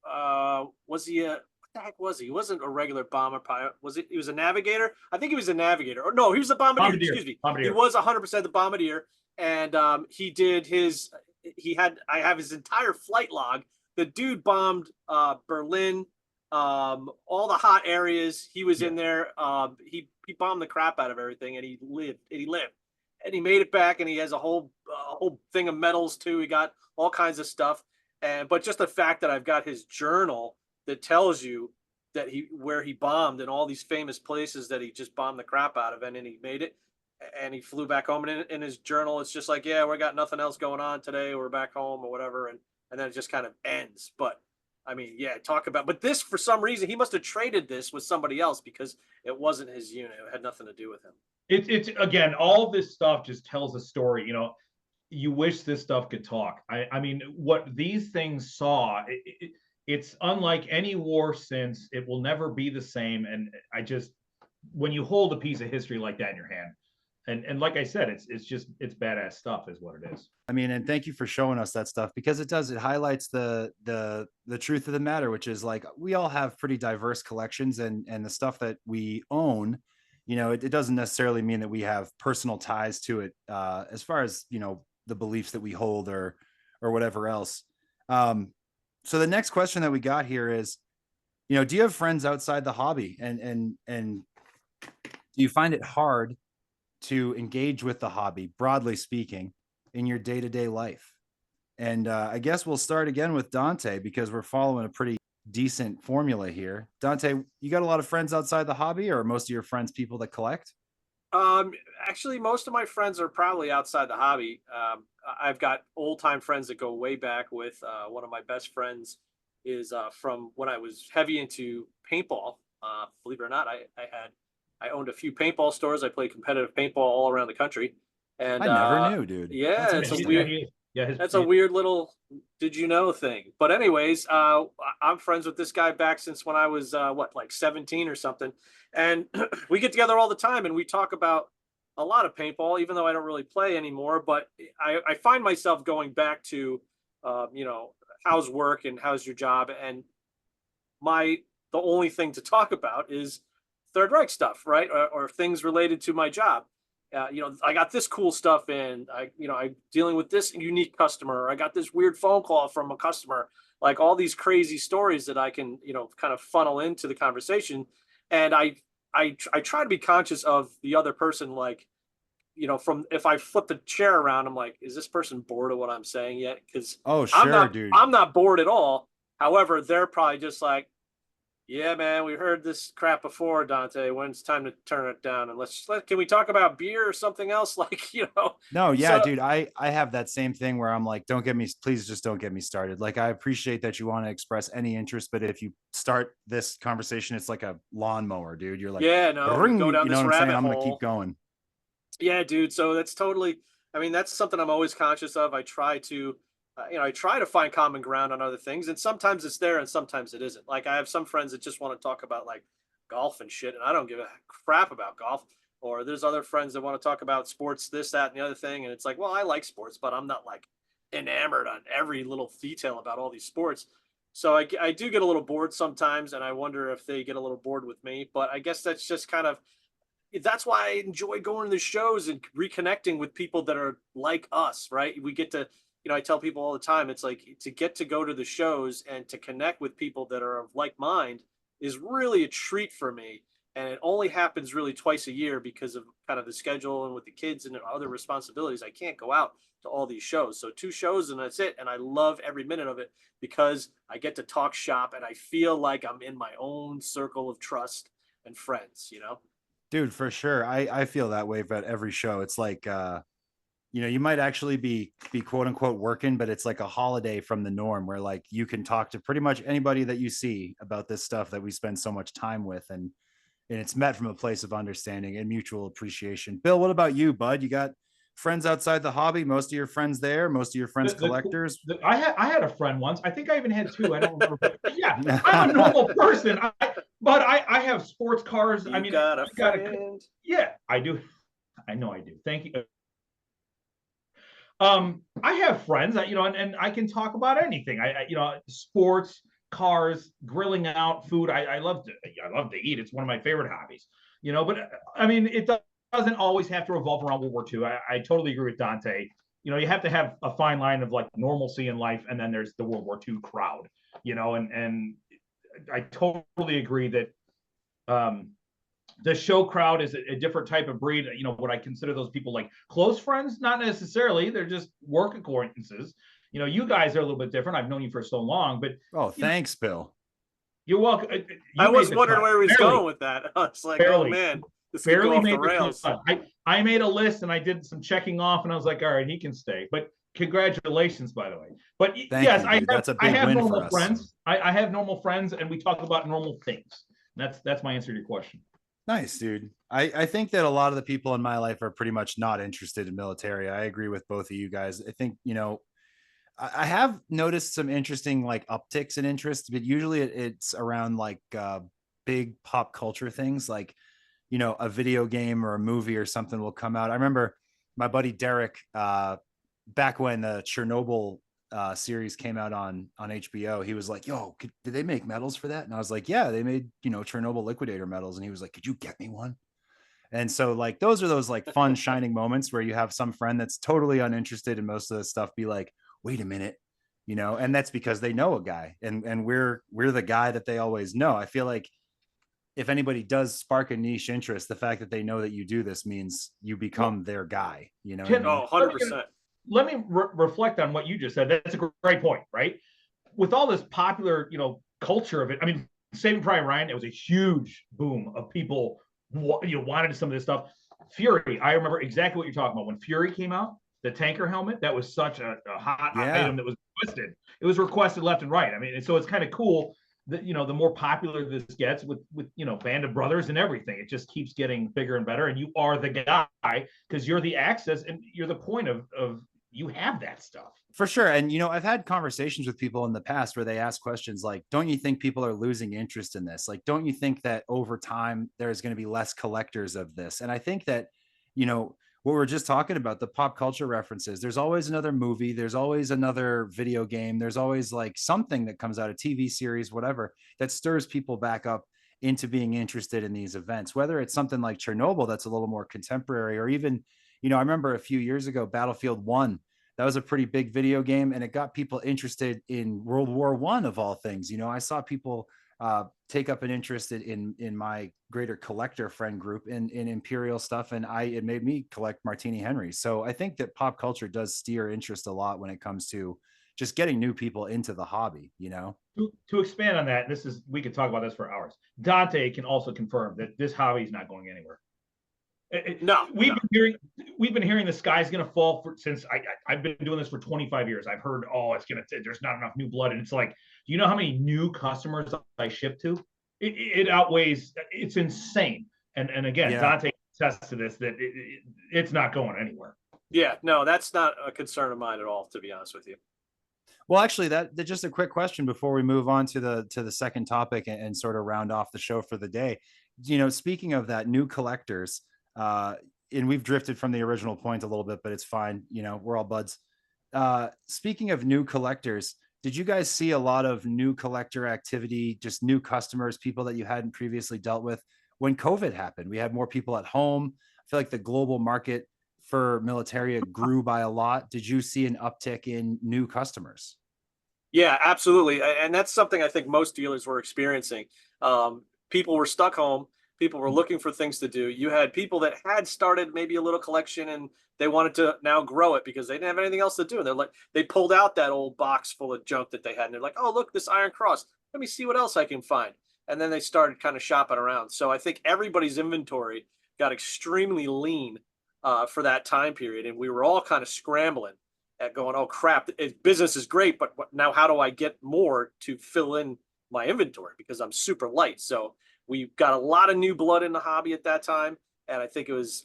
[SPEAKER 7] what the heck was he? He wasn't a regular bomber pilot. He was a navigator? I think he was a navigator. Or no, he was a bombardier. Excuse me. Bombardier. He was 100% the bombardier. And he did I have his entire flight log. The dude bombed Berlin, all the hot areas. He was in there. He bombed the crap out of everything, and he lived. And he made it back, and he has a whole thing of medals too. He got all kinds of stuff. But just the fact that I've got his journal that tells you that where he bombed and all these famous places that he just bombed the crap out of, and then he made it, and he flew back home. And in his journal, it's just like, yeah, we got nothing else going on today. We're back home or whatever, and then it just kind of ends. But I mean, yeah, but this, for some reason, he must have traded this with somebody else because it wasn't his unit. It had nothing to do with him.
[SPEAKER 5] It's again, all this stuff just tells a story. You wish this stuff could talk. I mean, what these things saw, it's unlike any war since. It will never be the same. And when you hold a piece of history like that in your hand, and like I said, it's badass stuff is what it is.
[SPEAKER 6] I mean, and thank you for showing us that stuff, because it highlights the truth of the matter, which is like, we all have pretty diverse collections, and the stuff that we own, it doesn't necessarily mean that we have personal ties to it, as far as, the beliefs that we hold or whatever else. So the next question that we got here is, do you have friends outside the hobby, and do you find it hard to engage with the hobby, broadly speaking, in your day-to-day life? And I guess we'll start again with Dante, because we're following a pretty decent formula here. Dante, you got a lot of friends outside the hobby, or are most of your friends people that collect?
[SPEAKER 7] Actually, most of my friends are probably outside the hobby. I've got old-time friends that go way back with one of my best friends is from when I was heavy into paintball. Believe it or not, I owned a few paintball stores. I played competitive paintball all around the country. And
[SPEAKER 6] I never knew, dude.
[SPEAKER 7] Yeah, that's a weird little did you know thing. But anyways, I'm friends with this guy back since when I was like 17 or something. And we get together all the time, and we talk about a lot of paintball, even though I don't really play anymore. But I find myself going back to how's work and how's your job, and the only thing to talk about is Third Reich stuff, right? Or things related to my job. I got this cool stuff in, I'm dealing with this unique customer, or I got this weird phone call from a customer, like all these crazy stories that I can, kind of funnel into the conversation. And I try to be conscious of the other person, like, from if I flip the chair around, I'm like, is this person bored of what I'm saying yet? Because
[SPEAKER 6] dude,
[SPEAKER 7] I'm not bored at all. However, they're probably just like, yeah, man, we heard this crap before, Dante. When it's time to turn it down, and can we talk about beer or something else? Like,
[SPEAKER 6] No, yeah, dude, I have that same thing where I'm like, please just don't get me started. Like, I appreciate that you want to express any interest, but if you start this conversation, it's like a lawnmower, dude. You're like,
[SPEAKER 7] yeah, no, go down this rabbit hole.
[SPEAKER 6] I'm gonna keep going.
[SPEAKER 7] Yeah, dude. So that's totally. I mean, that's something I'm always conscious of. I try to. I try to find common ground on other things, and sometimes it's there and sometimes it isn't. Like, I have some friends that just want to talk about like golf and shit, and I don't give a crap about golf. Or there's other friends that want to talk about sports, this, that, and the other thing. And it's like, well, I like sports, but I'm not like enamored on every little detail about all these sports. So I do get a little bored sometimes, and I wonder if they get a little bored with me. But I guess that's just kind of, that's why I enjoy going to the shows and reconnecting with people that are like us, right? We get to, I tell people all the time, it's like to get to go to the shows and to connect with people that are of like mind is really a treat for me. And it only happens really twice a year because of kind of the schedule and with the kids and other responsibilities. I can't go out to all these shows. So 2 shows and that's it. And I love every minute of it because I get to talk shop and I feel like I'm in my own circle of trust and friends,
[SPEAKER 6] Dude, for sure. I feel that way about every show. It's like, you might actually be quote unquote working, but it's like a holiday from the norm where like you can talk to pretty much anybody that you see about this stuff that we spend so much time with. And it's met from a place of understanding and mutual appreciation. Bill, what about you, bud? You got friends outside the hobby? Most of your friends there? Most of your friends collectors?
[SPEAKER 5] I had a friend once. I think I even had 2. I don't remember. But yeah, I'm a normal person. But I have sports cars.
[SPEAKER 7] I friend.
[SPEAKER 5] Yeah, I do. I know I do. Thank you. I have friends that, and I can talk about anything. Sports, cars, grilling out, food. I love to eat. It's one of my favorite hobbies, but I mean, it doesn't always have to revolve around World War II. I totally agree with Dante. You have to have a fine line of like normalcy in life. And then there's the World War II crowd, and I totally agree that, the show crowd is a different type of breed. Would I consider those people like close friends? Not necessarily. They're just work acquaintances. You guys are a little bit different. I've known you for so long, but
[SPEAKER 6] thanks, Bill.
[SPEAKER 5] You're welcome.
[SPEAKER 7] I was wondering where he was going with that. I was like, oh man, this could go off the rails.
[SPEAKER 5] I made a list and I did some checking off, and I was like, all right, he can stay. But congratulations, by the way. But yes, I have normal friends. I have normal friends, and we talk about normal things. That's my answer to your question.
[SPEAKER 6] Nice, dude. I think that a lot of the people in my life are pretty much not interested in Militaria. I agree with both of you guys. I think, I have noticed some interesting like upticks in interest, but usually it's around like big pop culture things like, a video game or a movie or something will come out. I remember my buddy Derek, back when the Chernobyl series came out on HBO, he was like, yo, did they make medals for that? And I was like, yeah, they made, Chernobyl liquidator medals. And he was like, could you get me one? And so like, those are those like fun shining moments where you have some friend that's totally uninterested in most of the stuff be like, wait a minute, and that's because they know a guy and we're the guy that they always know. I feel like if anybody does spark a niche interest, the fact that they know that you do this means you become their guy,
[SPEAKER 7] 100%.
[SPEAKER 5] Let me reflect on what you just said. That's a great point, right? With all this popular, culture of it. I mean, Saving Private Ryan, it was a huge boom of people, wanted some of this stuff. Fury, I remember exactly what you're talking about. When Fury came out, the tanker helmet, that was such a hot item that was requested. It was requested left and right. I mean, so it's kind of cool that, the more popular this gets with Band of Brothers and everything, it just keeps getting bigger and better. And you are the guy because you're the access and you're the point of you have that stuff.
[SPEAKER 6] For sure. And, I've had conversations with people in the past where they ask questions like, don't you think people are losing interest in this? Like, don't you think that over time there's going to be less collectors of this? And I think that, what we're just talking about, the pop culture references, there's always another movie, there's always another video game, there's always like something that comes out, a TV series, whatever, that stirs people back up into being interested in these events, whether it's something like Chernobyl that's a little more contemporary, or even, I remember a few years ago, Battlefield 1, that was a pretty big video game and it got people interested in World War I of all things. I saw people take up an interest in my greater collector friend group in Imperial stuff, and it made me collect Martini Henrys. So I think that pop culture does steer interest a lot when it comes to just getting new people into the hobby.
[SPEAKER 5] To expand on that, we could talk about this for hours. Dante can also confirm that this hobby is not going anywhere. We've been hearing the sky's going to fall since I've been doing this for 25 years. I've heard, there's not enough new blood. And it's like, do you know how many new customers I ship to? It outweighs, it's insane. And again, Dante attests to this, that it's not going anywhere.
[SPEAKER 7] Yeah, no, that's not a concern of mine at all, to be honest with you.
[SPEAKER 6] Well, actually, that just a quick question before we move on to the second topic and sort of round off the show for the day. Speaking of that, new collectors, and we've drifted from the original point a little bit, but it's fine. We're all buds. Speaking of new collectors, did you guys see a lot of new collector activity, just new customers, people that you hadn't previously dealt with when COVID happened. We had more people at home. I feel like the global market for Militaria grew by a lot. Did you see an uptick in new customers?
[SPEAKER 7] Yeah, absolutely. And that's something I think most dealers were experiencing. People were stuck home. People were looking for things to do. You had people that had started maybe a little collection and they wanted to now grow it because they didn't have anything else to do. And they're like, they pulled out that old box full of junk that they had. And they're like, oh, look, this Iron Cross. Let me see what else I can find. And then they started kind of shopping around. So I think everybody's inventory got extremely lean for that time period. And we were all kind of scrambling at going, oh, crap, business is great. But now how do I get more to fill in my inventory? Because I'm super light. So we got a lot of new blood in the hobby at that time. And I think it was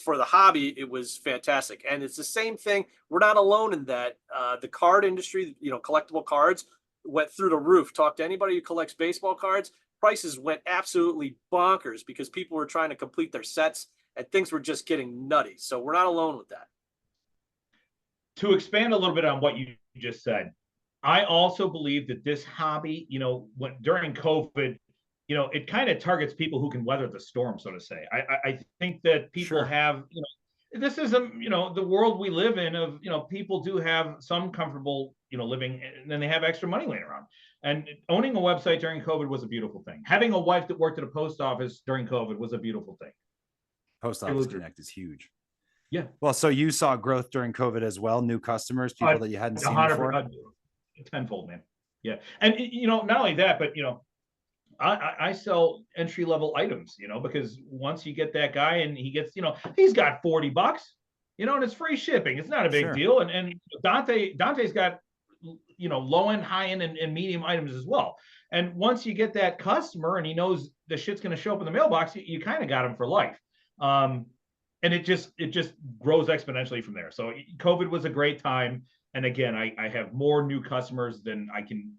[SPEAKER 7] for the hobby, it was fantastic. And it's the same thing. We're not alone in that. The card industry, collectible cards went through the roof. Talk to anybody who collects baseball cards. Prices went absolutely bonkers because people were trying to complete their sets and things were just getting nutty. So we're not alone with that.
[SPEAKER 5] To expand a little bit on what you just said, I also believe that this hobby, during COVID, it kind of targets people who can weather the storm, so to say. I think that people have, this is the world we live in of, people do have some comfortable, living, and then they have extra money laying around. And owning a website during COVID was a beautiful thing. Having a wife that worked at a post office during COVID was a beautiful thing.
[SPEAKER 6] Post Office Connect is huge.
[SPEAKER 5] Yeah.
[SPEAKER 6] Well, so you saw growth during COVID as well, new customers, people that you hadn't seen before?
[SPEAKER 5] Tenfold, man. Yeah. And, not only that, but, I sell entry-level items, because once you get that guy and he gets, he's got $40, and it's free shipping. It's not a big deal. And Dante's got, low-end, high-end, and medium items as well. And once you get that customer and he knows the shit's going to show up in the mailbox, you kind of got him for life. And it just grows exponentially from there. So COVID was a great time. And again, I have more new customers than I can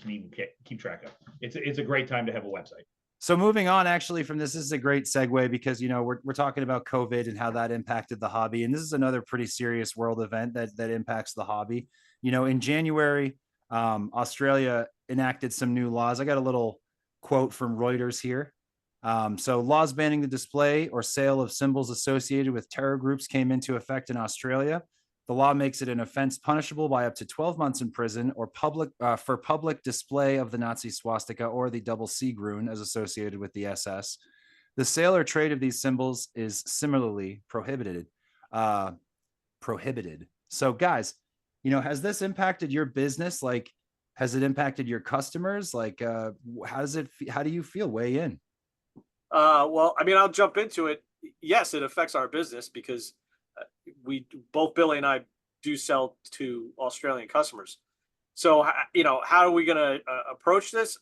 [SPEAKER 5] even keep track of. It's a great time to have a website.
[SPEAKER 6] So moving on actually from this is a great segue because, we're talking about COVID and how that impacted the hobby. And this is another pretty serious world event that impacts the hobby. In January, Australia enacted some new laws. I got a little quote from Reuters here. So laws banning the display or sale of symbols associated with terror groups came into effect in Australia. The law makes it an offense punishable by up to 12 months in prison or for public display of the Nazi swastika or the double C Grun as associated with the SS. The sale or trade of these symbols is similarly prohibited. So guys, has this impacted your business? Like, has it impacted your customers? Like, how do you feel? Weigh in.
[SPEAKER 7] Well, I'll jump into it. Yes, it affects our business because both Billy and I do sell to Australian customers. So, how are we going to approach this?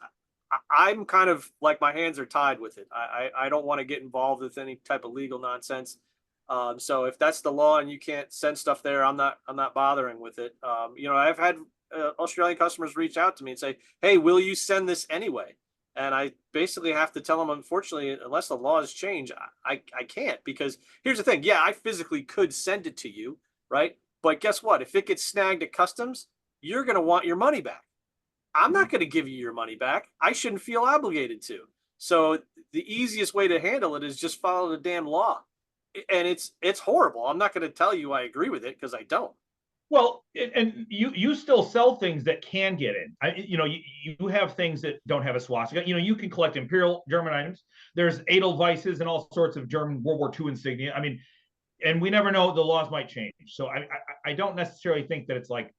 [SPEAKER 7] I'm kind of like my hands are tied with it. I don't want to get involved with any type of legal nonsense. So if that's the law and you can't send stuff there, I'm not bothering with it. I've had Australian customers reach out to me and say, hey, will you send this anyway? And I basically have to tell them, unfortunately, unless the laws change, I can't, because here's the thing. Yeah, I physically could send it to you, right? But guess what? If it gets snagged at customs, you're going to want your money back. I'm not going to give you your money back. I shouldn't feel obligated to. So the easiest way to handle it is just follow the damn law. And it's horrible. I'm not going to tell you I agree with it because I don't.
[SPEAKER 5] Well, and you still sell things that can get in. You have things that don't have a swastika. You can collect Imperial German items. There's Edelweisses and all sorts of German World War II insignia. And we never know, the laws might change. So I don't necessarily think that it's like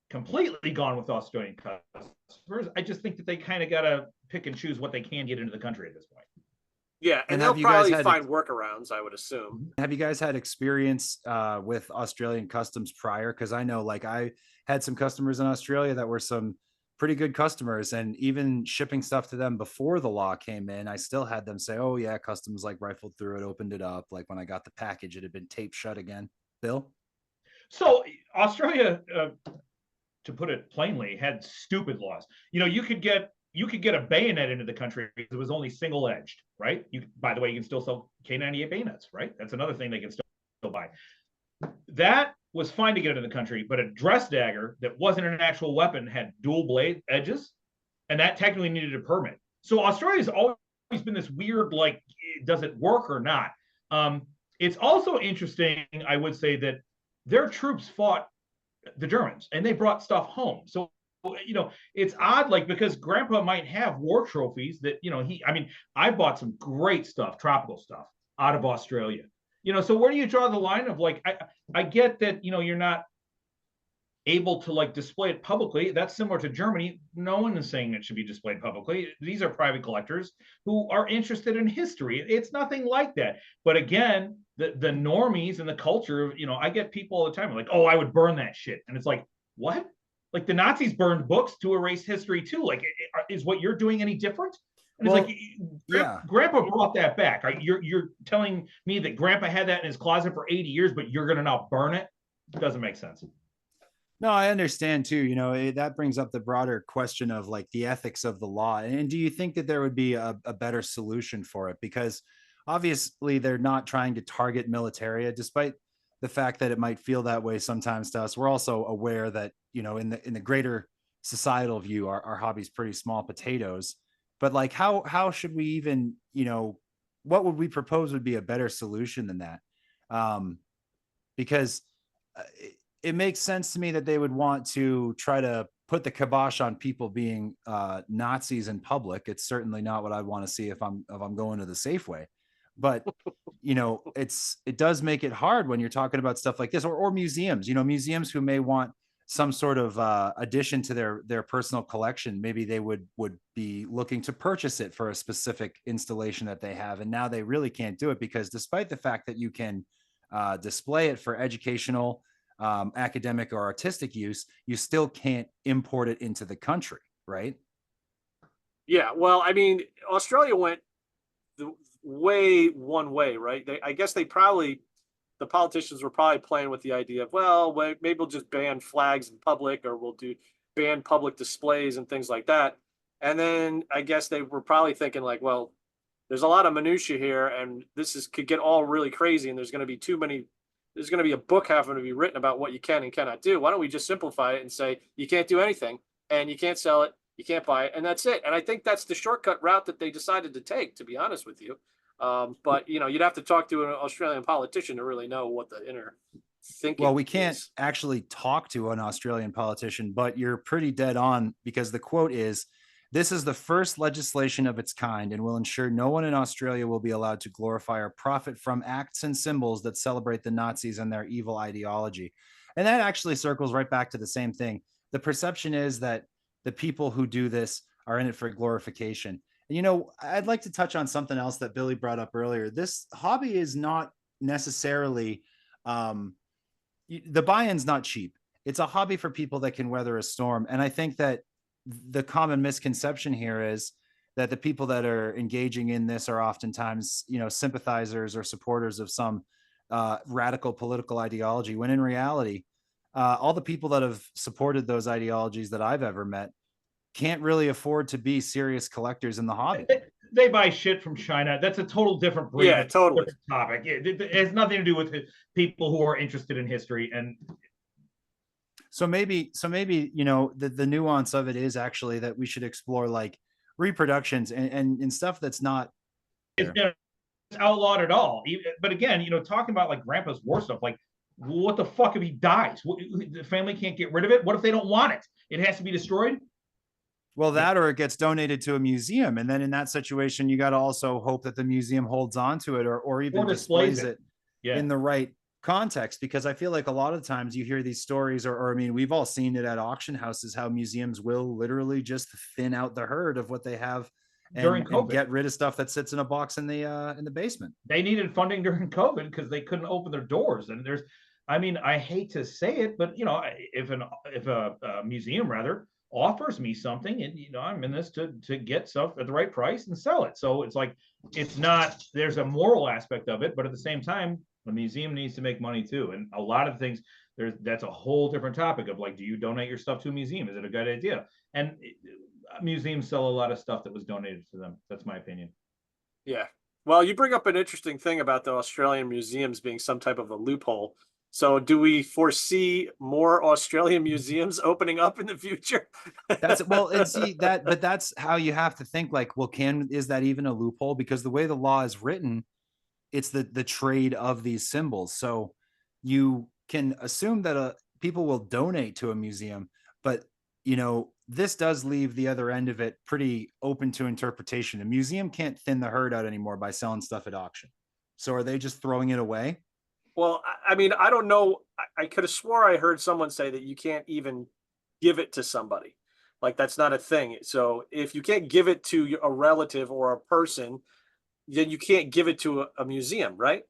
[SPEAKER 5] completely gone with Australian customers. I just think that they kind of got to pick and choose what they can get into the country at this point.
[SPEAKER 7] Yeah, and they'll probably find workarounds, I would assume.
[SPEAKER 6] Have you guys had experience with Australian customs prior? Because I know, like, I had some customers in Australia that were some pretty good customers, and even shipping stuff to them before the law came in, I still had them say, oh yeah, customs like rifled through it, opened it up. Like when I got the package, it had been taped shut again. Bill?
[SPEAKER 5] So Australia, to put it plainly, had stupid laws. You could get a bayonet into the country because it was only single edged, right? By the way, you can still sell K98 bayonets, right? That's another thing they can still buy. That was fine to get into the country, but a dress dagger that wasn't an actual weapon had dual blade edges, and that technically needed a permit. So Australia's always been this weird, like, does it work or not? It's also interesting, I would say, that their troops fought the Germans and they brought stuff home. So, it's odd, like, because Grandpa might have war trophies that, I bought some great stuff, tropical stuff out of Australia. So where do you draw the line of, like, I get that, you're not able to, like, display it publicly. That's similar to Germany. No one is saying it should be displayed publicly. These are private collectors who are interested in history. It's nothing like that. But again, the normies and the culture, I get people all the time like, oh, I would burn that shit. And it's like, what? Like, the Nazis burned books to erase history too. Like, is what you're doing any different? And it's like, yeah, Grandpa brought that back. You're telling me that Grandpa had that in his closet for 80 years, but you're going to now burn it? It doesn't make sense.
[SPEAKER 6] No, I understand too. That brings up the broader question of, like, the ethics of the law. And do you think that there would be a better solution for it? Because obviously they're not trying to target Militaria, despite the fact that it might feel that way sometimes to us. We're also aware that, in the greater societal view, our hobby's pretty small potatoes. But, like, how should we even, what would we propose would be a better solution than that? Because it makes sense to me that they would want to try to put the kibosh on people being Nazis in public. It's certainly not what I want to see if I'm going to the Safeway. But it does make it hard when you're talking about stuff like this, or museums. Museums who may want some sort of addition to their personal collection. Maybe they would be looking to purchase it for a specific installation that they have, and now they really can't do it because, despite the fact that you can display it for educational, academic, or artistic use, you still can't import it into the country, right?
[SPEAKER 7] Yeah, well, Australia went one way, right? I guess the politicians were probably playing with the idea of, well, maybe we'll just ban flags in public, or we'll ban public displays and things like that. And then I guess they were probably thinking, like, well, there's a lot of minutia here, and could get all really crazy, and there's going to be a book having to be written about what you can and cannot do. Why don't we just simplify it and say you can't do anything, and you can't sell it, you can't buy it, and that's it. And I think that's the shortcut route that they decided to take, to be honest with you. But you'd have to talk to an Australian politician to really know what the inner thinking.
[SPEAKER 6] Well, we can't actually talk to an Australian politician, but you're pretty dead on, because the quote is, "This is the first legislation of its kind and will ensure no one in Australia will be allowed to glorify or profit from acts and symbols that celebrate the Nazis and their evil ideology." And that actually circles right back to the same thing. The perception is that the people who do this are in it for glorification. And, I'd like to touch on something else that Billy brought up earlier. This hobby is not necessarily, the buy-in's not cheap. It's a hobby for people that can weather a storm. And I think that the common misconception here is that the people that are engaging in this are oftentimes, sympathizers or supporters of some radical political ideology, when in reality, all the people that have supported those ideologies that I've ever met can't really afford to be serious collectors in the hobby.
[SPEAKER 5] They buy shit from China. That's a total different breed.
[SPEAKER 7] Yeah, totally.
[SPEAKER 5] Different topic. It has nothing to do with people who are interested in history. And
[SPEAKER 6] so maybe, the nuance of it is actually that we should explore, like, reproductions and stuff that's not
[SPEAKER 5] outlawed at all. But again, talking about, like, Grandpa's war stuff, like, what the fuck if he dies? The family can't get rid of it. What if they don't want it? It has to be destroyed.
[SPEAKER 6] Well, that, or it gets donated to a museum. And then in that situation, you got to also hope that the museum holds on to it or even displays it in the right context. Because I feel like a lot of times you hear these stories, or we've all seen it at auction houses, how museums will literally just thin out the herd of what they have and get rid of stuff that sits in a box in the basement.
[SPEAKER 5] They needed funding during COVID because they couldn't open their doors. And I hate to say it, but if a museum rather offers me something, and I'm in this to get stuff at the right price and sell it. So it's like, there's a moral aspect of it, but at the same time, the museum needs to make money too. And a lot of things, that's a whole different topic of, like, do you donate your stuff to a museum? Is it a good idea? And museums sell a lot of stuff that was donated to them. That's my opinion.
[SPEAKER 7] Yeah. Well, you bring up an interesting thing about the Australian museums being some type of a loophole. So do we foresee more Australian museums opening up in the future?
[SPEAKER 6] That's well, and see that, but that's how you have to think. Like, well, is that even a loophole? Because the way the law is written, it's the trade of these symbols. So you can assume that people will donate to a museum, but this does leave the other end of it pretty open to interpretation. A museum can't thin the herd out anymore by selling stuff at auction. So are they just throwing it away?
[SPEAKER 7] Well, I mean, I don't know. I could have swore I heard someone say that you can't even give it to somebody. Like, that's not a thing. So if you can't give it to a relative or a person, then you can't give it to a museum, right?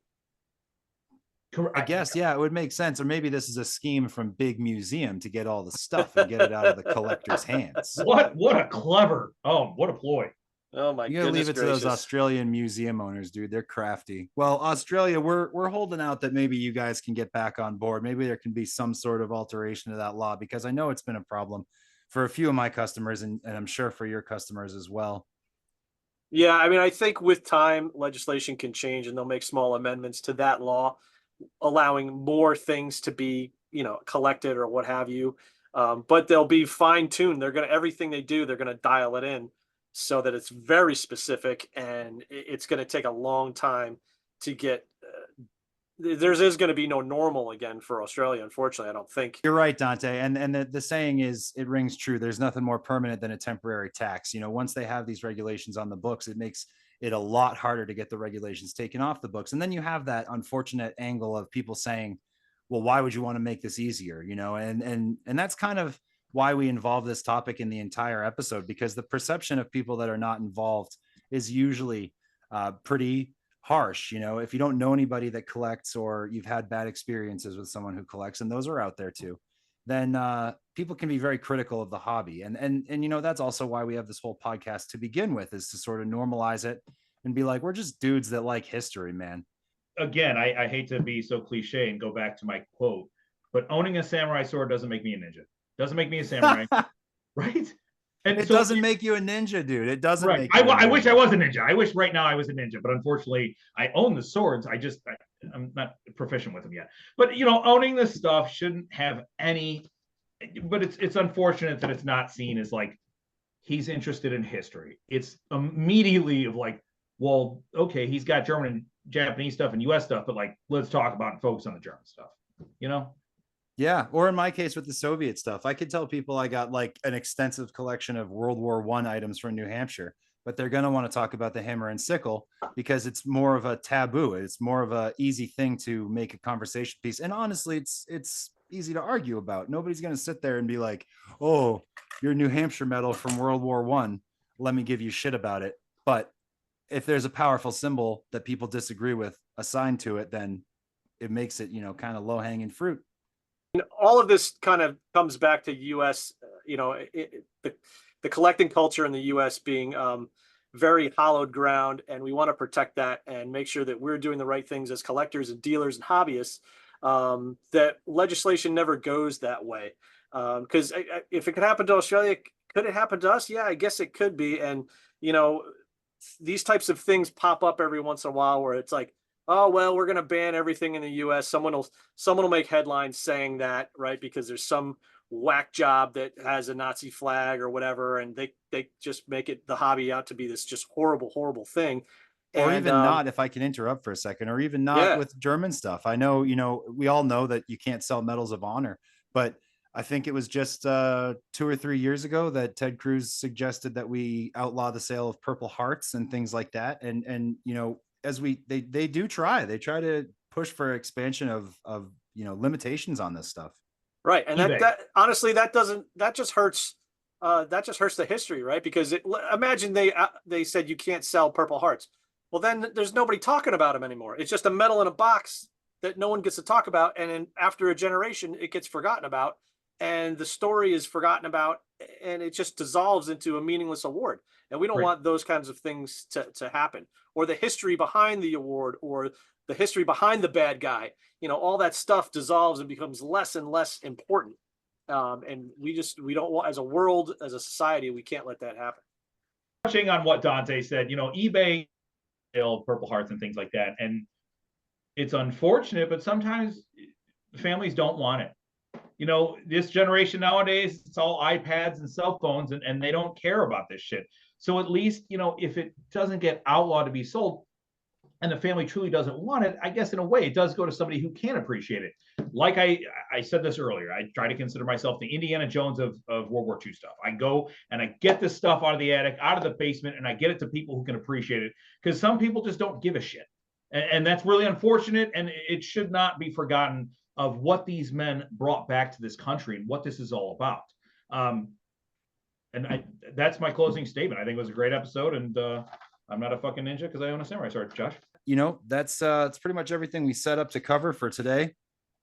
[SPEAKER 6] I guess, yeah, it would make sense. Or maybe this is a scheme from Big Museum to get all the stuff and get it out of the collector's hands.
[SPEAKER 5] What a ploy.
[SPEAKER 7] Oh my
[SPEAKER 6] You gotta
[SPEAKER 7] goodness
[SPEAKER 6] leave it
[SPEAKER 7] gracious.
[SPEAKER 6] to those Australian museum owners, dude. They're crafty. Well, Australia, we're holding out that maybe you guys can get back on board. Maybe there can be some sort of alteration to that law, because I know it's been a problem for a few of my customers, and I'm sure for your customers as well.
[SPEAKER 7] Yeah, I mean, I think with time, legislation can change, and they'll make small amendments to that law, allowing more things to be, collected or what have you. But they'll be fine tuned. Everything they do, they're gonna dial it in so that it's very specific, and it's going to take a long time to get. There's going to be no normal again for Australia, unfortunately. I don't think.
[SPEAKER 6] You're right, Dante. And the saying is, it rings true. There's nothing more permanent than a temporary tax. Once they have these regulations on the books, it makes it a lot harder to get the regulations taken off the books. And then you have that unfortunate angle of people saying, well, why would you want to make this easier? And that's kind of why we involve this topic in the entire episode, because the perception of people that are not involved is usually pretty harsh. If you don't know anybody that collects, or you've had bad experiences with someone who collects, and those are out there too, then people can be very critical of the hobby. And that's also why we have this whole podcast to begin with, is to sort of normalize it and be like, we're just dudes that like history, man.
[SPEAKER 5] Again, I hate to be so cliche and go back to my quote, but owning a samurai sword doesn't make me a ninja. Doesn't make me a samurai, right? And
[SPEAKER 6] it doesn't make you a ninja, dude. It doesn't.
[SPEAKER 5] Right.
[SPEAKER 6] Make you
[SPEAKER 5] I wish I was a ninja. I wish right now I was a ninja, but unfortunately, I own the swords. I'm not proficient with them yet. But owning this stuff shouldn't have any. But it's unfortunate that it's not seen as like he's interested in history. It's immediately of like, well, okay, he's got German and Japanese stuff and U.S. stuff, but like, let's talk about and focus on the German stuff.
[SPEAKER 6] Yeah, or in my case with the Soviet stuff, I could tell people I got like an extensive collection of World War I items from New Hampshire, but they're going to want to talk about the hammer and sickle because it's more of a taboo. It's more of a easy thing to make a conversation piece. And honestly, it's easy to argue about. Nobody's going to sit there and be like, oh, your New Hampshire medal from World War I, let me give you shit about it. But if there's a powerful symbol that people disagree with assigned to it, then it makes it, kind of low hanging fruit.
[SPEAKER 7] All of this kind of comes back to U.S., the collecting culture in the U.S. being very hallowed ground, and we want to protect that and make sure that we're doing the right things as collectors and dealers and hobbyists. That legislation never goes that way, because if it could happen to Australia, could it happen to us? Yeah, I guess it could be. And these types of things pop up every once in a while where it's like, oh, well, we're going to ban everything in the U.S. Someone will make headlines saying that, right? Because there's some whack job that has a Nazi flag or whatever, and they just make it the hobby out to be this just horrible, horrible thing.
[SPEAKER 6] Or even not, if I can interrupt for a second, or even not with German stuff. I know, we all know that you can't sell medals of honor, but I think it was just 2 or 3 years ago that Ted Cruz suggested that we outlaw the sale of Purple Hearts and things like that. And as they do try to push for expansion of limitations on this stuff.
[SPEAKER 7] Right. And that honestly, that just hurts the history, right? Because imagine they said you can't sell Purple Hearts. Well, then there's nobody talking about them anymore. It's just a medal in a box that no one gets to talk about. And then after a generation, it gets forgotten about, and the story is forgotten about, and it just dissolves into a meaningless award. And we don't want those kinds of things to happen, or the history behind the award, or the history behind the bad guy. All that stuff dissolves and becomes less and less important. And we don't want, as a world, as a society, we can't let that happen.
[SPEAKER 5] Touching on what Dante said, eBay sale Purple Hearts and things like that. And it's unfortunate, but sometimes The families don't want it. You know, this generation nowadays, it's all iPads and cell phones, and they don't care about this shit. So at least, you know, if it doesn't get outlawed to be sold and the family truly doesn't want it, I guess in a way it does go to somebody who can appreciate it. Like I said this earlier, I try to consider myself the Indiana Jones of World War II stuff. I go and I get this stuff out of the attic, out of the basement, and I get it to people who can appreciate it, because some people just don't give a shit. And that's really unfortunate, and it should not be forgotten of what these men brought back to this country and what this is all about. That's my closing statement. I think it was a great episode, and I'm not a fucking ninja because I own a samurai sword. Josh?
[SPEAKER 6] You know, that's pretty much everything we set up to cover for today.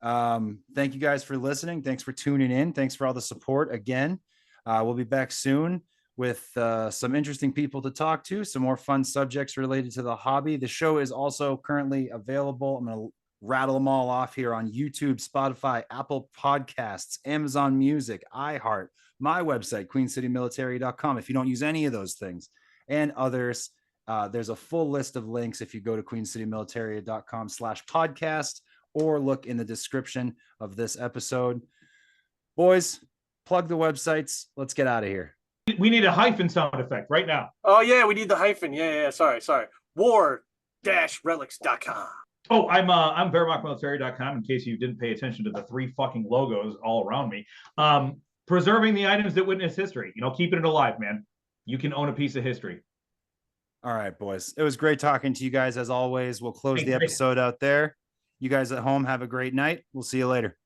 [SPEAKER 6] Thank you guys for listening. Thanks for tuning in. Thanks for all the support again. We'll be back soon with some interesting people to talk to, some more fun subjects related to the hobby. The show is also currently available. I'm going to rattle them all off here on YouTube, Spotify, Apple Podcasts, Amazon Music, iHeart, my website, queencitymilitary.com. If you don't use any of those things and others, there's a full list of links if you go to queencitymilitary.com/podcast or look in the description of this episode. Boys, plug the websites. Let's get out of here.
[SPEAKER 5] We need a hyphen sound effect right now.
[SPEAKER 7] Oh yeah, we need the hyphen. Yeah. Sorry. War-relics.com.
[SPEAKER 5] Oh, I'm Wehrmachtmilitary.com, in case you didn't pay attention to the 3 fucking logos all around me. Preserving the items that witness history. You know, keeping it alive, man. You can own a piece of history.
[SPEAKER 6] All right, boys. It was great talking to you guys as always. We'll close the episode out there. You guys at home have a great night. We'll see you later.